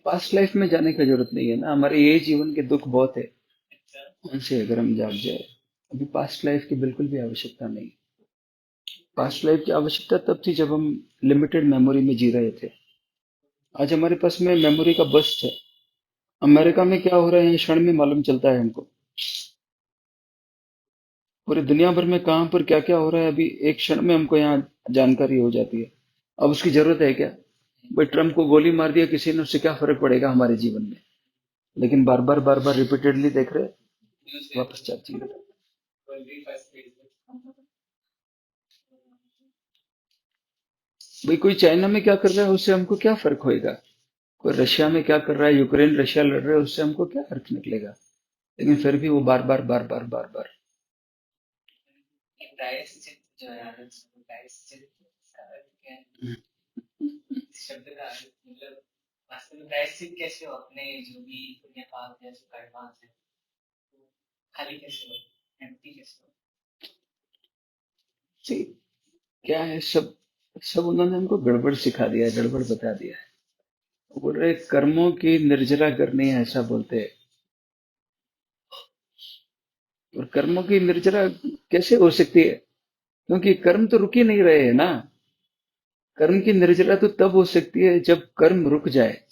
पास्ट लाइफ में जाने का जरूरत नहीं है ना, हमारे ये जीवन के दुख बहुत है, उनसे अगर हम जाग जाए। अभी पास्ट लाइफ की बिल्कुल भी आवश्यकता नहीं। पास्ट लाइफ की आवश्यकता तब थी जब हम लिमिटेड मेमोरी में जी रहे थे। आज हमारे पास में मेमोरी का बस्ट है। अमेरिका में क्या हो रहा है ये क्षण में मालूम चलता है हमको। पूरी दुनिया भर में कहां पर क्या क्या हो रहा है अभी एक क्षण में हमको यहाँ जानकारी हो जाती है। अब उसकी जरूरत है क्या? भाई ट्रम्प को गोली मार दिया किसी ने, उससे क्या फर्क पड़ेगा हमारे जीवन में? लेकिन बार बार रिपीटेडली देख रहे, वापस चार्जिंग। भाई कोई चाइना में क्या कर रहा है उससे हमको क्या फर्क होएगा? कोई रशिया में क्या कर रहा है, यूक्रेन रशिया लड़ रहे हैं, उससे हमको क्या फर्क निकलेगा? लेकिन फिर भी वो बार बार। See, क्या है सब, सब उन्होंने हमको गड़बड़ सिखा दिया है, गड़बड़ बता दिया है। वो बोल रहे कर्मों की निर्जरा करनी है, ऐसा बोलते हैं। और कर्मों की निर्जरा कैसे हो सकती है? क्योंकि कर्म तो रुक ही नहीं रहे हैं ना। कर्म की निर्जरा तो तब हो सकती है जब कर्म रुक जाए।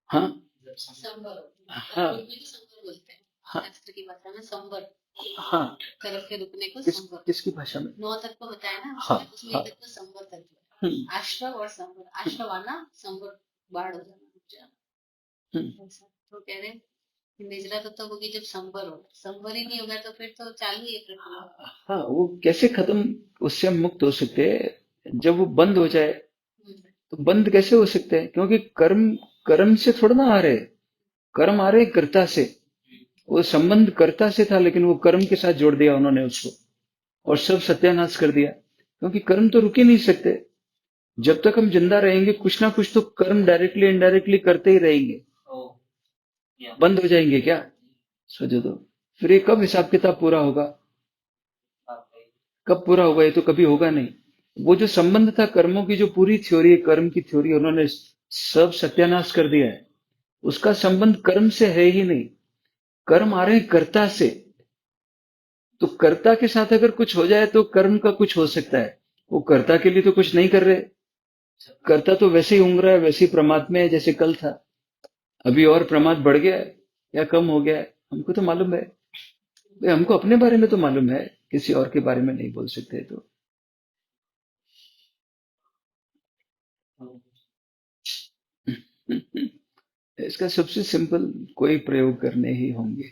हाँ संबर। हाँ उर्दू में संबर बोलते हैं, हाँ शास्त्र की भाषा में संबर। हाँ। कर्म के रुकने को संबर। किसकी भाषा में? 9 तत्व बताया ना हाँ उसमें, उसमें हाँ। एक तत्व संबर तत्व है। आश्रव और संबर, आश्रव आना, संबर बाढ़ हो जाना, रुक जाना। ऐसा तो कह रहे हैं कि निजरा तत्व होगी जब संबर होगा, संबर ही नहीं होगा तो फिर तो चालू ही है प्रक्रिया। हाँ, वो कैसे खत्म, उससे हम मुक्त हो सकते हैं जब वो बंद हो जाए। तो बंद कैसे हो सकते हैं? क्योंकि कर्म, कर्म से थोड़ा ना आ रहे, कर्म आ रहे कर्ता से। वो संबंध कर्ता से था लेकिन वो कर्म के साथ जोड़ दिया उन्होंने उसको, और सब सत्यानाश कर दिया। क्योंकि कर्म तो रुक ही नहीं सकते। जब तक हम जिंदा रहेंगे कुछ ना कुछ तो कर्म डायरेक्टली इनडायरेक्टली करते ही रहेंगे। बंद हो जाएंगे क्या? सोचो तो, फिर ये कब हिसाब किताब पूरा होगा? कब पूरा होगा? ये तो कभी होगा नहीं। वो जो संबंध था, कर्मों की जो पूरी थ्योरी है, कर्म की थ्योरी, उन्होंने सब सत्यानाश कर दिया है। उसका संबंध कर्म से है ही नहीं। कर्म आ रहे हैं कर्ता से। तो कर्ता के साथ अगर कुछ हो जाए तो कर्म का कुछ हो सकता है। वो कर्ता के लिए तो कुछ नहीं कर रहे। कर्ता तो वैसे ही ऊँग रहा है, वैसे ही प्रमाद में है जैसे कल था। अभी और प्रमाद बढ़ गया है या कम हो गया है, हमको तो मालूम है। भाई, हमको अपने बारे में तो मालूम है, किसी और के बारे में नहीं बोल सकते। तो इसका सबसे सिंपल कोई प्रयोग करने ही होंगे,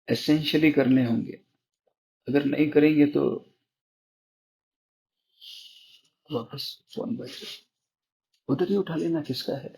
एसेंशियली करने होंगे। अगर नहीं करेंगे तो वापस फोन बज रहा है। उधर ही उठा लेना, किसका है?